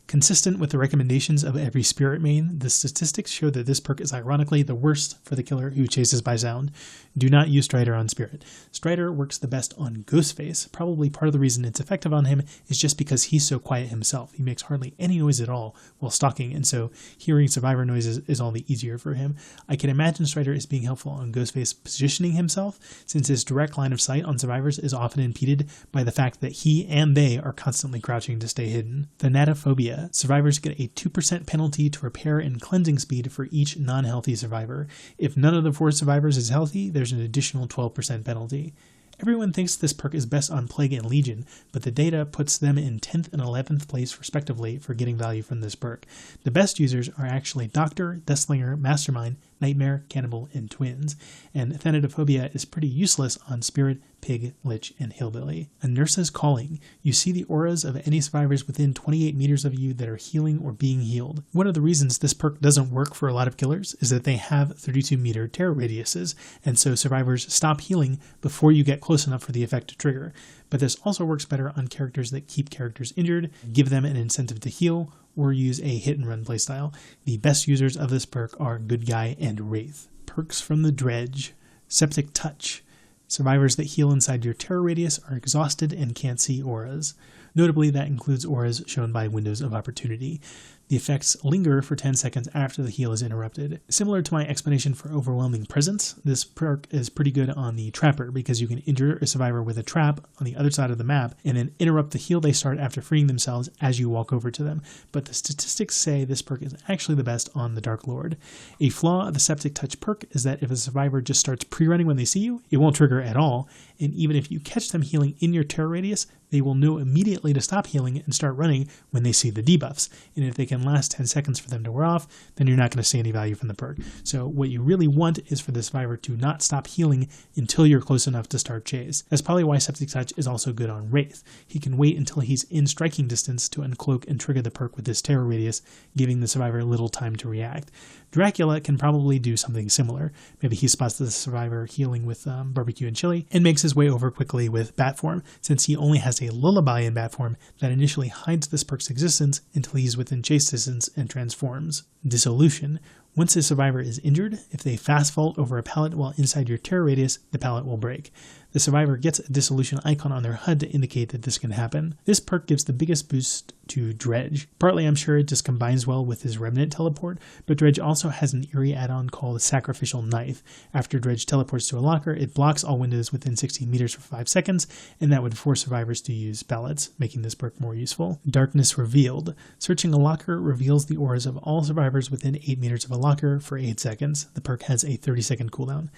Consistent with the recommendations of every Spirit main, the statistics show that this perk is ironically the worst for the killer who chases by sound. Do not use Strider on Spirit. Strider works the best on Ghostface. Probably part of the reason it's effective on him is just because he's so quiet himself. He makes hardly any noise at all while stalking, and so hearing survivor noises is all the easier for him. I can imagine Strider is being helpful on Ghostface positioning himself, since his direct line of sight on survivors is often impeded by the fact that he and they are constantly crouching to stay hidden. Thanatophobia. Survivors get a 2% penalty to repair and cleansing speed for each non-healthy survivor. If none of the 4 survivors is healthy, there's an additional 12% penalty. Everyone thinks this perk is best on Plague and Legion, but the data puts them in 10th and 11th place respectively for getting value from this perk. The best users are actually Doctor, Deathslinger, Mastermind, Nightmare, Cannibal, and Twins, and Thanatophobia is pretty useless on Spirit, Pig, Lich, and Hillbilly. A Nurse's Calling. You see the auras of any survivors within 28 meters of you that are healing or being healed. One of the reasons this perk doesn't work for a lot of killers is that they have 32-meter terror radiuses, and so survivors stop healing before you get close enough for the effect to trigger. But this also works better on characters that keep characters injured, give them an incentive to heal, or use a hit-and-run playstyle. The best users of this perk are Good Guy and Wraith. Perks from the Dredge. Septic Touch. Survivors that heal inside your terror radius are exhausted and can't see auras. Notably, that includes auras shown by Windows of Opportunity. The effects linger for 10 seconds after the heal is interrupted. Similar to my explanation for Overwhelming Presence, this perk is pretty good on the Trapper because you can injure a survivor with a trap on the other side of the map and then interrupt the heal they start after freeing themselves as you walk over to them. But the statistics say this perk is actually the best on the Dark Lord. A flaw of the Septic Touch perk is that if a survivor just starts pre-running when they see you, it won't trigger at all, and even if you catch them healing in your terror radius, they will know immediately to stop healing and start running when they see the debuffs. And if they can last 10 seconds for them to wear off, then you're not going to see any value from the perk. So what you really want is for the survivor to not stop healing until you're close enough to start chase. That's probably why Septic Touch is also good on Wraith. He can wait until he's in striking distance to uncloak and trigger the perk with his terror radius, giving the survivor little time to react. Dracula can probably do something similar. Maybe he spots the survivor healing with barbecue and chili and makes his way over quickly with Bat form, since he only has cast a lullaby in bat form that initially hides this perk's existence until he's within chase distance and transforms. Dissolution. Once a survivor is injured, if they fast vault over a pallet while inside your terror radius, the pallet will break. The survivor gets a dissolution icon on their HUD to indicate that this can happen. This perk gives the biggest boost to Dredge. Partly I'm sure it just combines well with his Remnant teleport, but Dredge also has an eerie add-on called Sacrificial Knife. After Dredge teleports to a locker, it blocks all windows within 60 meters for 5 seconds, and that would force survivors to use pallets, making this perk more useful. Darkness Revealed. Searching a locker reveals the auras of all survivors within 8 meters of a locker for 8 seconds. The perk has a 30-second cooldown.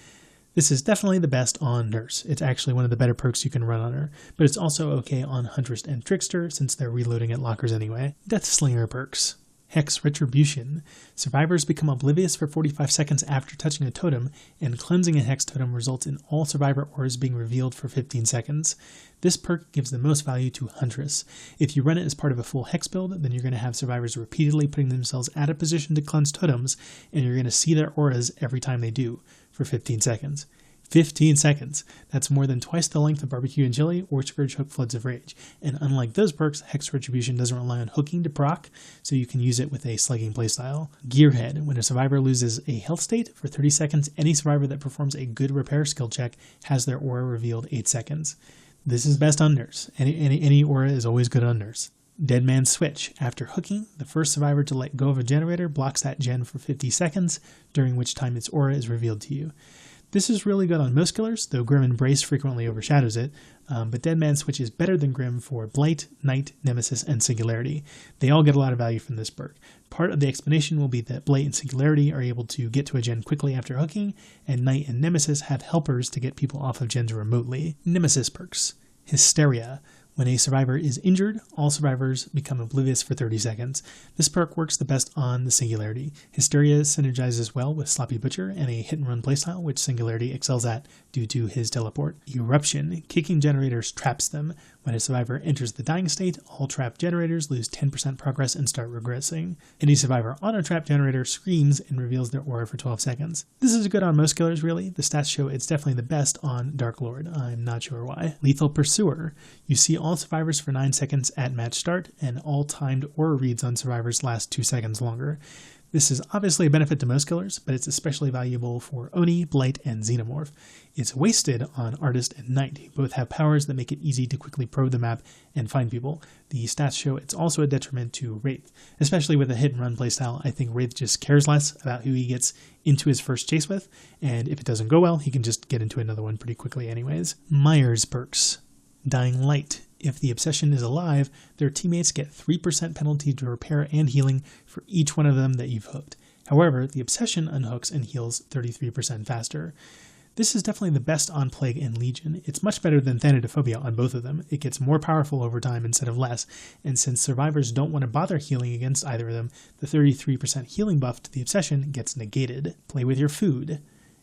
This is definitely the best on Nurse. It's actually one of the better perks you can run on her, but it's also okay on Huntress and Trickster since they're reloading at lockers anyway. Deathslinger perks. Hex Retribution. Survivors become oblivious for 45 seconds after touching a totem, and cleansing a Hex totem results in all survivor auras being revealed for 15 seconds. This perk gives the most value to Huntress. If you run it as part of a full Hex build, then you're going to have survivors repeatedly putting themselves out of position to cleanse totems, and you're going to see their auras every time they do, for 15 seconds. 15 seconds. That's more than twice the length of Barbecue and Chili or Scourge Hook Floods of Rage. And unlike those perks, Hex Retribution doesn't rely on hooking to proc, so you can use it with a slugging playstyle. Gearhead. When a survivor loses a health state for 30 seconds, any survivor that performs a good repair skill check has their aura revealed 8 seconds. This is best on Nurse. Any aura is always good on Nurse. Dead Man's Switch. After hooking, the first survivor to let go of a generator blocks that gen for 50 seconds, during which time its aura is revealed to you. This is really good on most killers, though Grim Embrace frequently overshadows it, but Dead Man's Switch is better than Grim for Blight, Night, Nemesis, and Singularity. They all get a lot of value from this perk. Part of the explanation will be that Blight and Singularity are able to get to a gen quickly after hooking, and Night and Nemesis have helpers to get people off of gens remotely. Nemesis perks. Hysteria. When a survivor is injured, all survivors become oblivious for 30 seconds. This perk works the best on the Singularity. Hysteria synergizes well with Sloppy Butcher and a hit-and-run playstyle, which Singularity excels at due to his teleport. Eruption. Kicking generators traps them. When a survivor enters the dying state, all trapped generators lose 10% progress and start regressing. Any survivor on a trapped generator screams and reveals their aura for 12 seconds. This is good on most killers, really. The stats show it's definitely the best on Dark Lord. I'm not sure why. Lethal Pursuer. You see all survivors for 9 seconds at match start, and all timed aura reads on survivors last 2 seconds longer. This is obviously a benefit to most killers, but it's especially valuable for Oni, Blight, and Xenomorph. It's wasted on Artist and Knight, who both have powers that make it easy to quickly probe the map and find people. The stats show it's also a detriment to Wraith. Especially with a hit-and-run playstyle, I think Wraith just cares less about who he gets into his first chase with, and if it doesn't go well, he can just get into another one pretty quickly anyways. Myers perks. Dying Light. If the Obsession is alive, their teammates get 3% penalty to repair and healing for each one of them that you've hooked. However, the Obsession unhooks and heals 33% faster. This is definitely the best on Plague and Legion. It's much better than Thanatophobia on both of them. It gets more powerful over time instead of less, and since survivors don't want to bother healing against either of them, the 33% healing buff to the Obsession gets negated. Play with your food.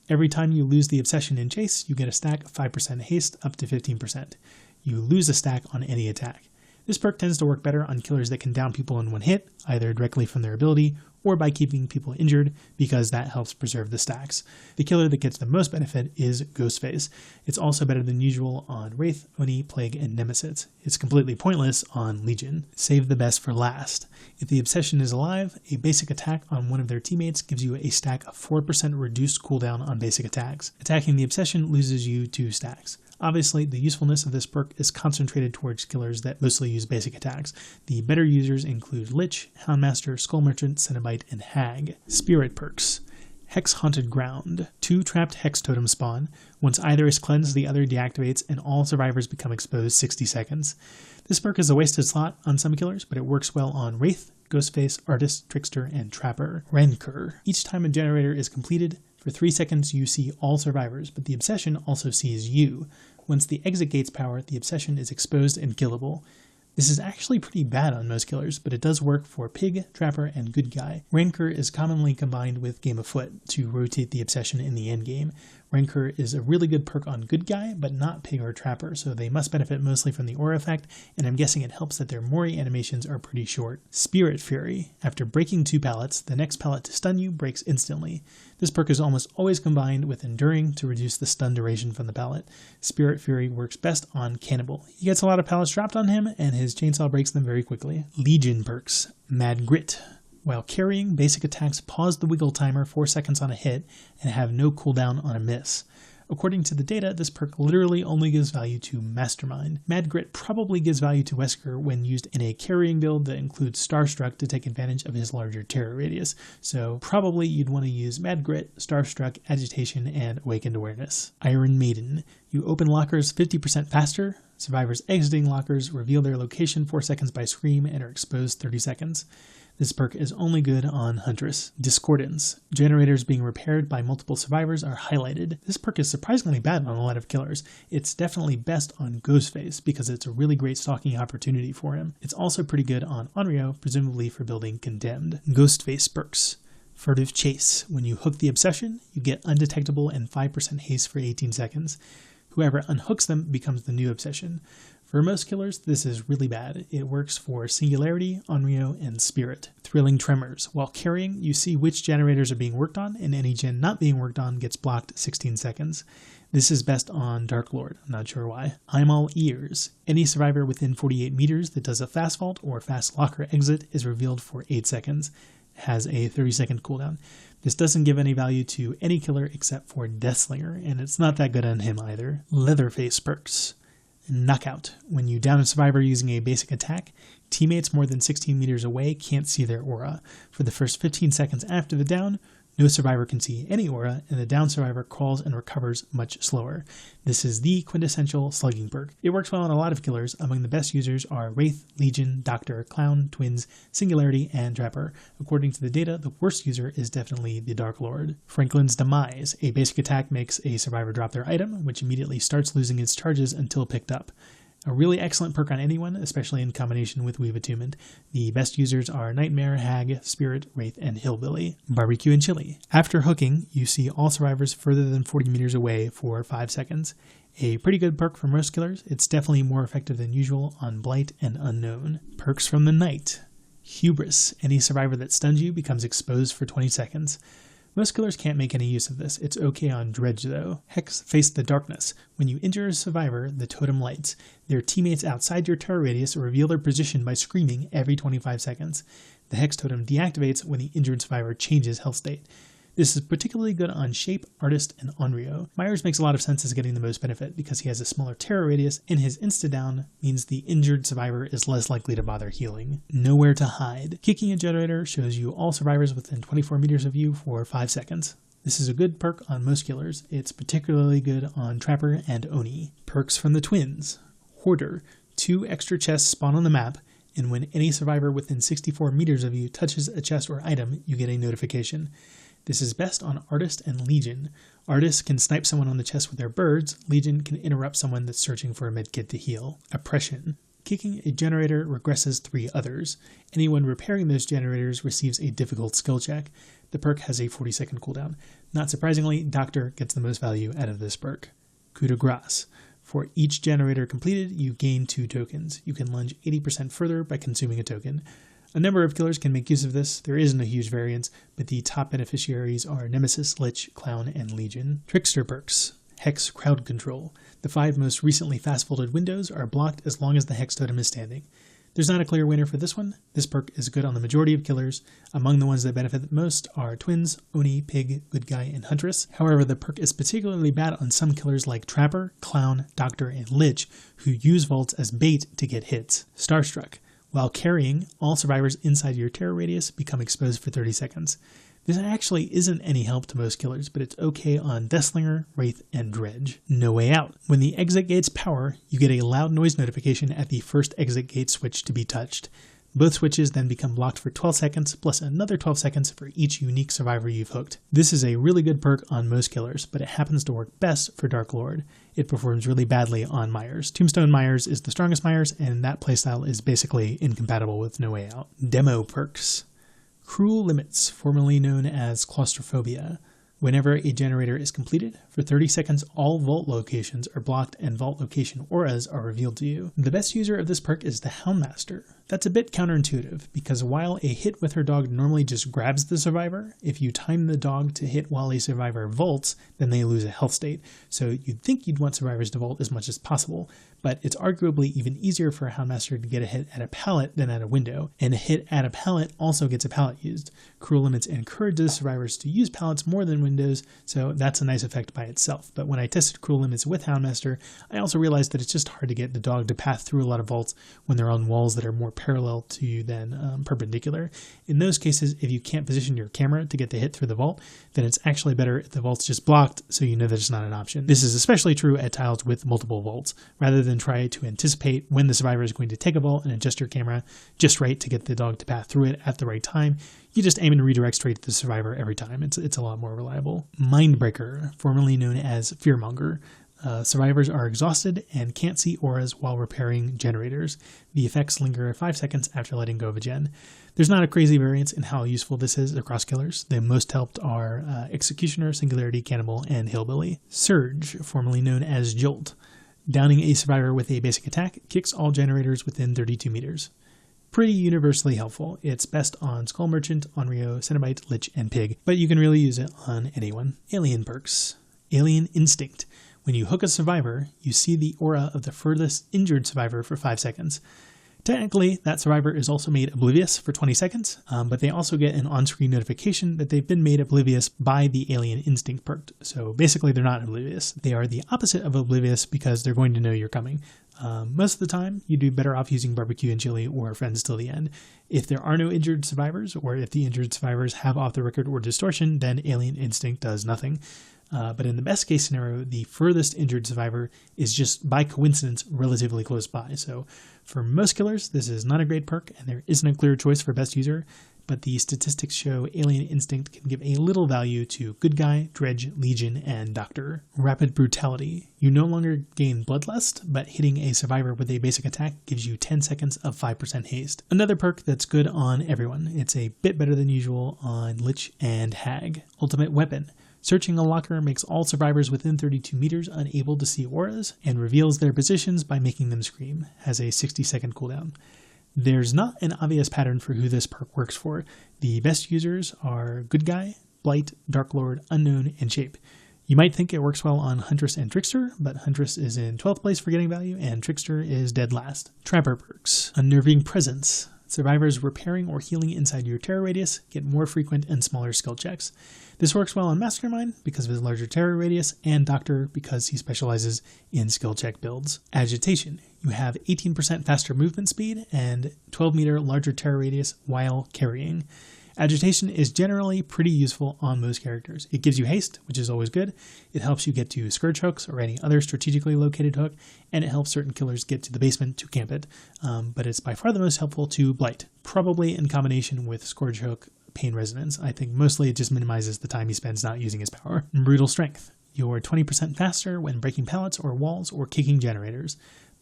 Every time you lose the Obsession in Chase, you get a stack of 5% haste up to 15%. You lose a stack on any attack. This perk tends to work better on killers that can down people in one hit, either directly from their ability or by keeping people injured, because that helps preserve the stacks. The killer that gets the most benefit is Ghostface. It's also better than usual on Wraith, Oni, Plague, and Nemesis. It's completely pointless on Legion. Save the best for last. If the Obsession is alive, a basic attack on one of their teammates gives you a stack of 4% reduced cooldown on basic attacks. Attacking the Obsession loses you 2 stacks. Obviously, the usefulness of this perk is concentrated towards killers that mostly use basic attacks. The better users include Lich, Houndmaster, Skull Merchant, Cenobite, and Hag. Spirit perks. Hex Haunted Ground. 2 trapped Hex totems spawn. Once either is cleansed, the other deactivates, and all survivors become exposed 60 seconds. This perk is a wasted slot on some killers, but it works well on Wraith, Ghostface, Artist, Trickster, and Trapper. Rancor. Each time a generator is completed, for 3 seconds you see all survivors, but the Obsession also sees you. Once the exit gates power, the Obsession is exposed and killable. This is actually pretty bad on most killers, but it does work for Pig, Trapper, and Good Guy. Rancor is commonly combined with Game of Foot to rotate the Obsession in the endgame. Rancor is a really good perk on Good Guy, but not Pig or Trapper, so they must benefit mostly from the aura effect, and I'm guessing it helps that their Mori animations are pretty short. Spirit Fury. After breaking 2 pallets, the next pallet to stun you breaks instantly. This perk is almost always combined with Enduring to reduce the stun duration from the pallet. Spirit Fury works best on Cannibal. He gets a lot of pallets dropped on him, and his chainsaw breaks them very quickly. Legion perks. Mad Grit. While carrying, basic attacks pause the wiggle timer 4 seconds on a hit and have no cooldown on a miss. According to the data, this perk literally only gives value to Mastermind. Mad Grit probably gives value to Wesker when used in a carrying build that includes Starstruck to take advantage of his larger terror radius, so probably you'd want to use Mad Grit, Starstruck, Agitation, and Awakened Awareness. Iron Maiden. You open lockers 50% faster. Survivors exiting lockers reveal their location 4 seconds by scream and are exposed 30 seconds. This perk is only good on Huntress. Discordance. Generators being repaired by multiple survivors are highlighted. This perk is surprisingly bad on a lot of killers. It's definitely best on Ghostface because it's a really great stalking opportunity for him. It's also pretty good on Onryo, presumably for building Condemned. Ghostface perks. Furtive Chase. When you hook the Obsession, you get Undetectable and 5% haste for 18 seconds. Whoever unhooks them becomes the new Obsession. For most killers, this is really bad. It works for Singularity, Onryo, and Spirit. Thrilling Tremors. While carrying, you see which generators are being worked on, and any gen not being worked on gets blocked 16 seconds. This is best on Dark Lord, I'm not sure why. I'm All Ears. Any survivor within 48 meters that does a fast vault or fast locker exit is revealed for 8 seconds. It has a 30-second cooldown. This doesn't give any value to any killer except for Deathslinger, and it's not that good on him either. Leatherface perks. Knockout. When you down a survivor using a basic attack, teammates more than 16 meters away can't see their aura. For the first 15 seconds after the down, no survivor can see any aura, and the down survivor crawls and recovers much slower. This is the quintessential slugging perk. It works well on a lot of killers. Among the best users are Wraith, Legion, Doctor, Clown, Twins, Singularity, and Trapper. According to the data, the worst user is definitely the Dark Lord. Franklin's Demise. A basic attack makes a survivor drop their item, which immediately starts losing its charges until picked up. A really excellent perk on anyone, especially in combination with Weave Attunement. The best users are Nightmare, Hag, Spirit, Wraith, and Hillbilly. Barbecue and Chili. After hooking, you see all survivors further than 40 meters away for 5 seconds. A pretty good perk for most killers. It's definitely more effective than usual on Blight and Unknown. Perks from the Night. Hubris. Any survivor that stuns you becomes exposed for 20 seconds. Most killers can't make any use of this. It's okay on Dredge though. Hex Face the Darkness. When you injure a survivor, the totem lights. Their teammates outside your terror radius reveal their position by screaming every 25 seconds. The Hex totem deactivates when the injured survivor changes health state. This is particularly good on Shape, Artist, and Onryo. Myers makes a lot of sense as getting the most benefit because he has a smaller terror radius, and his insta-down means the injured survivor is less likely to bother healing. Nowhere to Hide. Kicking a generator shows you all survivors within 24 meters of you for 5 seconds. This is a good perk on most killers. It's particularly good on Trapper and Oni. Perks from the Twins. Hoarder. 2 extra chests spawn on the map, and when any survivor within 64 meters of you touches a chest or item, you get a notification. This is best on Artist and Legion. Artist can snipe someone on the chest with their birds. Legion can interrupt someone that's searching for a medkit to heal. Oppression. Kicking a generator regresses 3 others. Anyone repairing those generators receives a difficult skill check. The perk has a 40-second cooldown. Not surprisingly, Doctor gets the most value out of this perk. Coup de grace. For each generator completed, you gain 2 tokens. You can lunge 80% further by consuming a token. A number of killers can make use of this. There isn't a huge variance, but the top beneficiaries are Nemesis, Lich, Clown, and Legion. Trickster perks. Hex Crowd Control. The 5 most recently fast-folded windows are blocked as long as the Hex totem is standing. There's not a clear winner for this one. This perk is good on the majority of killers. Among the ones that benefit the most are Twins, Oni, Pig, Good Guy, and Huntress. However, the perk is particularly bad on some killers like Trapper, Clown, Doctor, and Lich, who use vaults as bait to get hits. Starstruck. While carrying, all survivors inside your terror radius become exposed for 30 seconds. This actually isn't any help to most killers, but it's okay on Deathslinger, Wraith, and Dredge. No Way Out. When the exit gates power, you get a loud noise notification at the first exit gate switch to be touched. Both switches then become blocked for 12 seconds, plus another 12 seconds for each unique survivor you've hooked. This is a really good perk on most killers, but it happens to work best for Dark Lord. It performs really badly on Myers. Tombstone Myers is the strongest Myers, and that playstyle is basically incompatible with No Way Out. Demo perks. Cruel Limits, formerly known as Claustrophobia. Whenever a generator is completed, for 30 seconds all vault locations are blocked and vault location auras are revealed to you. The best user of this perk is the Houndmaster. That's a bit counterintuitive, because while a hit with her dog normally just grabs the survivor, if you time the dog to hit while a survivor vaults, then they lose a health state. So you'd think you'd want survivors to vault as much as possible, but it's arguably even easier for a Houndmaster to get a hit at a pallet than at a window, and a hit at a pallet also gets a pallet used. Cruel Limits encourages survivors to use pallets more than windows, so that's a nice effect by itself. But when I tested Cruel Limits with Houndmaster, I also realized that it's just hard to get the dog to path through a lot of vaults when they're on walls that are more parallel to you than perpendicular. In those cases, if you can't position your camera to get the hit through the vault, then it's actually better if the vault's just blocked, so you know that it's not an option. This is especially true at tiles with multiple vaults. Rather than try to anticipate when the survivor is going to take a vault and adjust your camera just right to get the dog to path through it at the right time, you just aim and redirect straight to the survivor every time. It's a lot more reliable. Mindbreaker, formerly known as Fearmonger. Survivors are exhausted and can't see auras while repairing generators. The effects linger 5 seconds after letting go of a gen. There's not a crazy variance in how useful this is across killers. The most helped are Executioner, Singularity, Cannibal, and Hillbilly. Surge, formerly known as Jolt. Downing a survivor with a basic attack kicks all generators within 32 meters. Pretty universally helpful. It's best on Skull Merchant, Onryo, Cenobite, Lich, and Pig, but you can really use it on anyone. Alien perks. Alien Instinct. When you hook a survivor, you see the aura of the furthest injured survivor for 5 seconds. Technically, that survivor is also made oblivious for 20 seconds, but they also get an on-screen notification that they've been made oblivious by the Alien Instinct perk. So basically, they're not oblivious. They are the opposite of oblivious because they're going to know you're coming. Most of the time, you'd be better off using Barbecue and Chili or Friends till the end. If there are no injured survivors, or if the injured survivors have off the record or distortion, then Alien Instinct does nothing. But in the best case scenario, the furthest injured survivor is just by coincidence relatively close by. So for most killers, this is not a great perk, and there isn't a clear choice for best user, but the statistics show Alien Instinct can give a little value to Good Guy, Dredge, Legion, and Doctor. Rapid Brutality. You no longer gain Bloodlust, but hitting a survivor with a basic attack gives you 10 seconds of 5% haste. Another perk that's good on everyone. It's a bit better than usual on Lich and Hag. Ultimate Weapon. Searching a locker makes all survivors within 32 meters unable to see auras, and reveals their positions by making them scream. Has a 60-second cooldown. There's not an obvious pattern for who this perk works for. The best users are Good Guy, Blight, Dark Lord, Unknown, and Shape. You might think it works well on Huntress and Trickster, but Huntress is in 12th place for getting value, and Trickster is dead last. Trapper perks. Unnerving Presence. Survivors repairing or healing inside your terror radius get more frequent and smaller skill checks. This works well on Mastermind because of his larger terror radius, and Doctor because he specializes in skill check builds. Agitation. You have 18% faster movement speed and 12 meter larger terror radius while carrying. Agitation is generally pretty useful on most characters. It gives you haste, which is always good. It helps you get to Scourge hooks or any other strategically located hook, and it helps certain killers get to the basement to camp it. But it's by far the most helpful to Blight, probably in combination with Scourge hook, Pain Resonance. I think mostly it just minimizes the time he spends not using his power. Brutal Strength. You're 20% faster when breaking pallets or walls or kicking generators.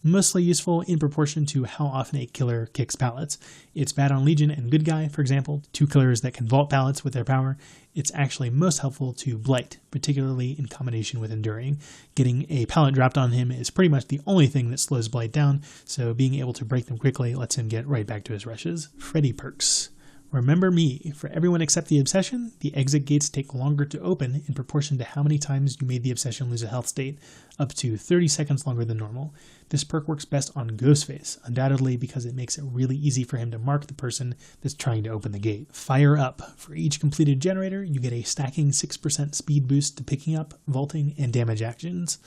Mostly useful in proportion to how often a killer kicks pallets. It's bad on Legion and Good Guy, for example, two killers that can vault pallets with their power. It's actually most helpful to Blight, particularly in combination with Enduring. Getting a pallet dropped on him is pretty much the only thing that slows Blight down, so being able to break them quickly lets him get right back to his rushes. Freddy perks. Remember me, for everyone except the Obsession, the exit gates take longer to open in proportion to how many times you made the Obsession lose a health state, up to 30 seconds longer than normal. This perk works best on Ghostface, undoubtedly because it makes it really easy for him to mark the person that's trying to open the gate. Fire Up. For each completed generator, you get a stacking 6% speed boost to picking up, vaulting, and damage actions.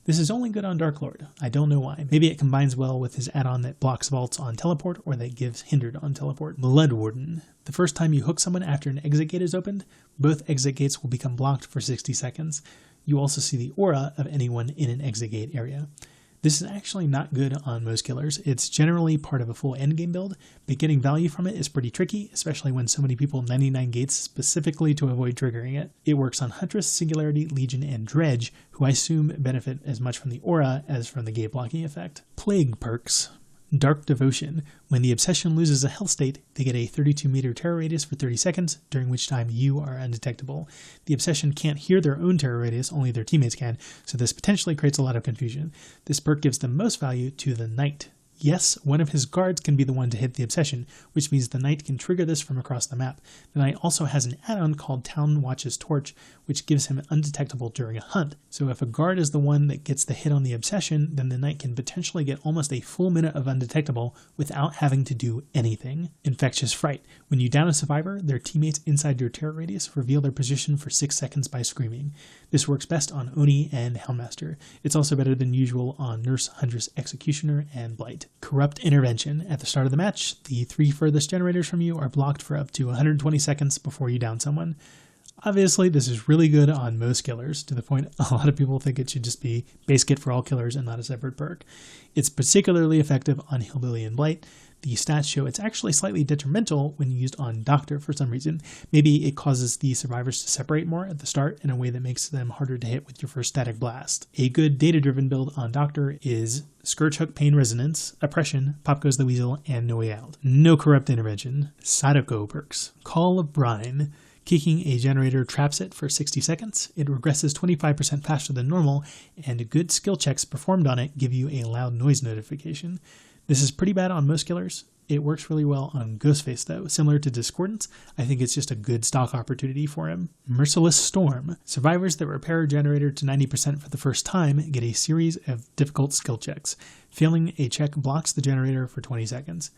This is only good on Dark Lord. I don't know why. Maybe it combines well with his add-on that blocks vaults on teleport, or that gives hindered on teleport. Blood Warden. The first time you hook someone after an exit gate is opened, both exit gates will become blocked for 60 seconds. You also see the aura of anyone in an exit gate area. This is actually not good on most killers. It's generally part of a full endgame build, but getting value from it is pretty tricky, especially when so many people 99 gates specifically to avoid triggering it. It works on Huntress, Singularity, Legion, and Dredge, who I assume benefit as much from the aura as from the gate blocking effect. Plague perks. Dark Devotion. When the Obsession loses a health state, they get a 32-meter terror radius for 30 seconds, during which time you are undetectable. The Obsession can't hear their own terror radius, only their teammates can, so this potentially creates a lot of confusion. This perk gives the most value to the Knight. Yes, one of his guards can be the one to hit the Obsession, which means the Knight can trigger this from across the map. The Knight also has an add-on called Town Watch's Torch, which gives him undetectable during a hunt. So if a guard is the one that gets the hit on the Obsession, then the Knight can potentially get almost a full minute of undetectable without having to do anything. Infectious Fright. When you down a survivor, their teammates inside your terror radius reveal their position for 6 seconds by screaming. This works best on Oni and Houndmaster. It's also better than usual on Nurse, Huntress, Executioner, and Blight. Corrupt Intervention. At the start of the match, the 3 furthest generators from you are blocked for up to 120 seconds before you down someone. Obviously, this is really good on most killers, to the point a lot of people think it should just be base kit for all killers and not a separate perk. It's particularly effective on Hillbilly and Blight. The stats show it's actually slightly detrimental when used on Doctor for some reason. Maybe it causes the survivors to separate more at the start in a way that makes them harder to hit with your first static blast. A good data-driven build on Doctor is Scourge Hook, Pain Resonance, Oppression, Pop Goes the Weasel, and No Way Out. No Corrupt Intervention. Sadako perks. Call of Brine. Kicking a generator traps it for 60 seconds. It regresses 25% faster than normal, and good skill checks performed on it give you a loud noise notification. This is pretty bad on most killers. It works really well on Ghostface though. Similar to Discordance, I think it's just a good stock opportunity for him. Merciless Storm. Survivors that repair a generator to 90% for the first time get a series of difficult skill checks. Failing a check blocks the generator for 20 seconds.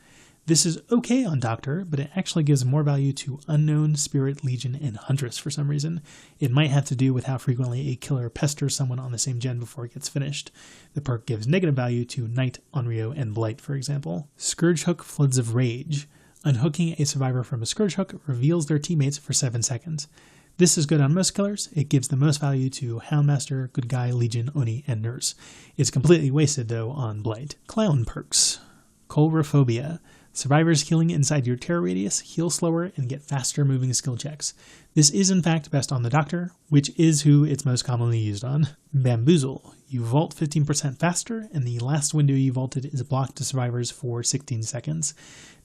This is okay on Doctor, but it actually gives more value to Unknown, Spirit, Legion, and Huntress for some reason. It might have to do with how frequently a killer pesters someone on the same gen before it gets finished. The perk gives negative value to Knight, Onryo, and Blight, for example. Scourge Hook, Floods of Rage. Unhooking a survivor from a Scourge Hook reveals their teammates for 7 seconds. This is good on most killers. It gives the most value to Houndmaster, Good Guy, Legion, Oni, and Nurse. It's completely wasted, though, on Blight. Clown perks. Colrophobia. Survivors healing inside your terror radius heal slower and get faster moving skill checks. This is in fact best on the Doctor, which is who it's most commonly used on. Bamboozle. You vault 15% faster, and the last window you vaulted is blocked to survivors for 16 seconds.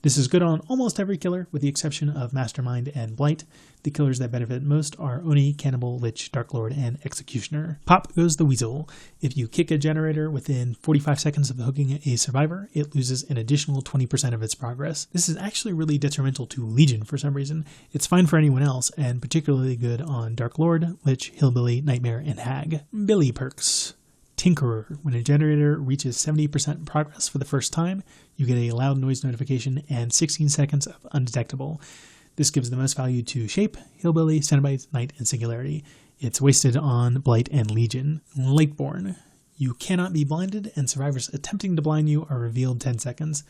This is good on almost every killer, with the exception of Mastermind and Blight. The killers that benefit most are Oni, Cannibal, Lich, Dark Lord, and Executioner. Pop Goes the Weasel. If you kick a generator within 45 seconds of hooking a survivor, it loses an additional 20% of its progress. This is actually really detrimental to Legion for some reason. It's fine for anyone else, and particularly good on Dark Lord, Lich, Hillbilly, Nightmare, and Hag. Billy perks. Tinkerer. When a generator reaches 70% progress for the first time, you get a loud noise notification and 16 seconds of undetectable. This gives the most value to Shape, Hillbilly, Cenobite, Knight, and Singularity. It's wasted on Blight and Legion. Lightborn. You cannot be blinded, and survivors attempting to blind you are revealed 10 seconds.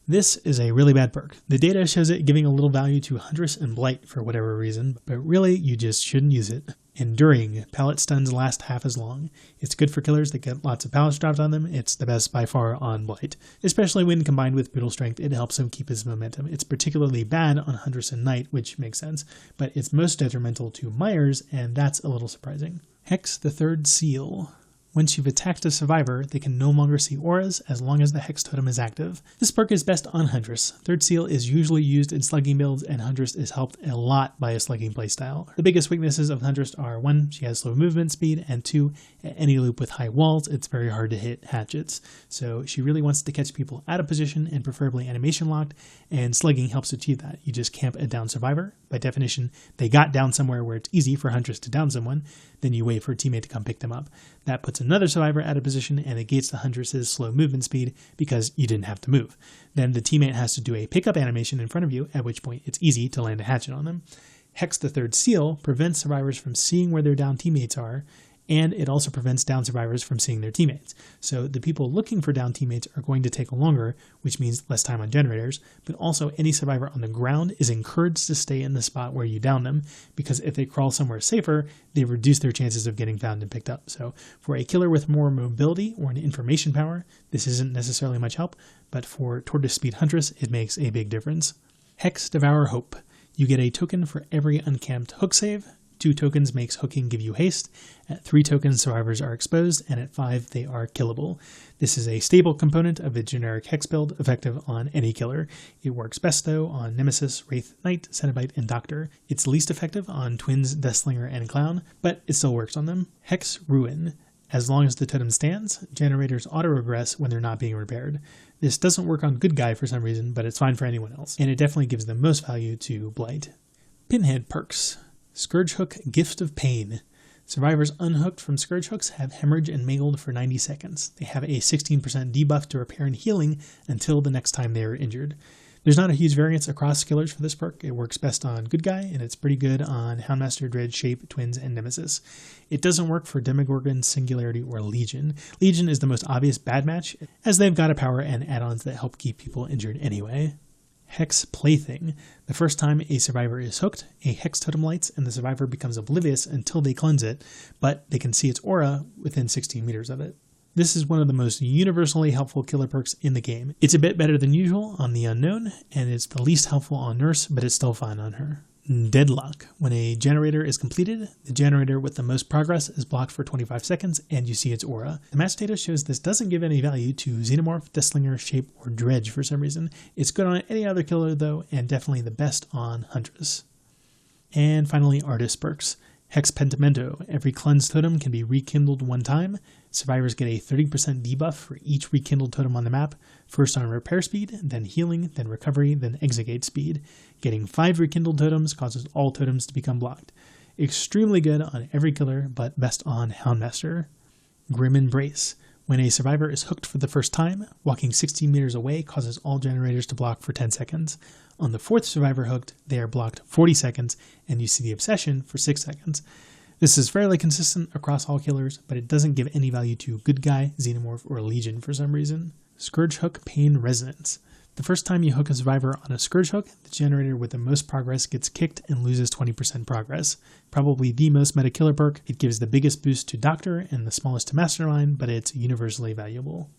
This is a really bad perk. The data shows it giving a little value to Huntress and Blight for whatever reason, but really you just shouldn't use it. Enduring. Pallet stuns last half as long. It's good for killers that get lots of pallets dropped on them. It's the best by far on Blight. Especially when combined with Brutal Strength, it helps him keep his momentum. It's particularly bad on Huntress and Knight, which makes sense, but it's most detrimental to Myers, and that's a little surprising. Hex the Third Seal. Once you've attacked a survivor, they can no longer see auras as long as the Hex Totem is active. This perk is best on Huntress. Third Seal is usually used in slugging builds, and Huntress is helped a lot by a slugging playstyle. The biggest weaknesses of Huntress are 1, she has slow movement speed, and 2, at any loop with high walls, it's very hard to hit hatchets. So she really wants to catch people out of position and preferably animation locked, and slugging helps achieve that. You just camp a down survivor. By definition, they got down somewhere where it's easy for Huntress to down someone, then you wait for a teammate to come pick them up. That puts another survivor out of position and negates the Huntress's slow movement speed because you didn't have to move. Then the teammate has to do a pickup animation in front of you, at which point it's easy to land a hatchet on them. Hex the Third Seal prevents survivors from seeing where their down teammates are, and it also prevents down survivors from seeing their teammates. So the people looking for down teammates are going to take longer, which means less time on generators, but also any survivor on the ground is encouraged to stay in the spot where you down them, because if they crawl somewhere safer, they reduce their chances of getting found and picked up. So for a killer with more mobility or an information power, this isn't necessarily much help, but for Tortoise Speed Huntress, it makes a big difference. Hex Devour Hope. You get a token for every uncamped hook save. 2 tokens makes hooking give you haste. At 3 tokens, survivors are exposed, and at 5, they are killable. This is a stable component of a generic hex build, effective on any killer. It works best, though, on Nemesis, Wraith, Knight, Cenobite, and Doctor. It's least effective on Twins, Deathslinger, and Clown, but it still works on them. Hex Ruin. As long as the totem stands, generators auto-regress when they're not being repaired. This doesn't work on Good Guy for some reason, but it's fine for anyone else, and it definitely gives the most value to Blight. Pinhead perks. Scourge Hook, Gift of Pain. Survivors unhooked from Scourge Hooks have Hemorrhage and Mangled for 90 seconds. They have a 16% debuff to repair and healing until the next time they are injured. There's not a huge variance across killers for this perk. It works best on Good Guy, and it's pretty good on Houndmaster, Dread, Shape, Twins, and Nemesis. It doesn't work for Demogorgon, Singularity, or Legion. Legion is the most obvious bad match, as they've got a power and add-ons that help keep people injured anyway. Hex Plaything. The first time a survivor is hooked, a hex totem lights and the survivor becomes oblivious until they cleanse it, but they can see its aura within 16 meters of it. This is one of the most universally helpful killer perks in the game. It's a bit better than usual on the Unknown, and it's the least helpful on Nurse, but it's still fine on her. Deadlock. When a generator is completed, the generator with the most progress is blocked for 25 seconds, and you see its aura. The match data shows this doesn't give any value to Xenomorph, Deathslinger, Shape, or Dredge for some reason. It's good on any other killer though, and definitely the best on Huntress. And finally, Artist perks. Hex Pentimento. Every cleansed totem can be rekindled 1 time. Survivors get a 30% debuff for each rekindled totem on the map, first on repair speed, then healing, then recovery, then execute speed. Getting 5 rekindled totems causes all totems to become blocked. Extremely good on every killer, but best on Houndmaster. Grim Embrace. When a survivor is hooked for the first time, walking 16 meters away causes all generators to block for 10 seconds. On the 4th survivor hooked, they are blocked 40 seconds, and you see the Obsession for 6 seconds. This is fairly consistent across all killers, but it doesn't give any value to Good Guy, Xenomorph, or Legion for some reason. Scourge Hook Pain Resonance. The first time you hook a survivor on a Scourge Hook, the generator with the most progress gets kicked and loses 20% progress. Probably the most meta killer perk. It gives the biggest boost to Doctor and the smallest to Mastermind, but it's universally valuable.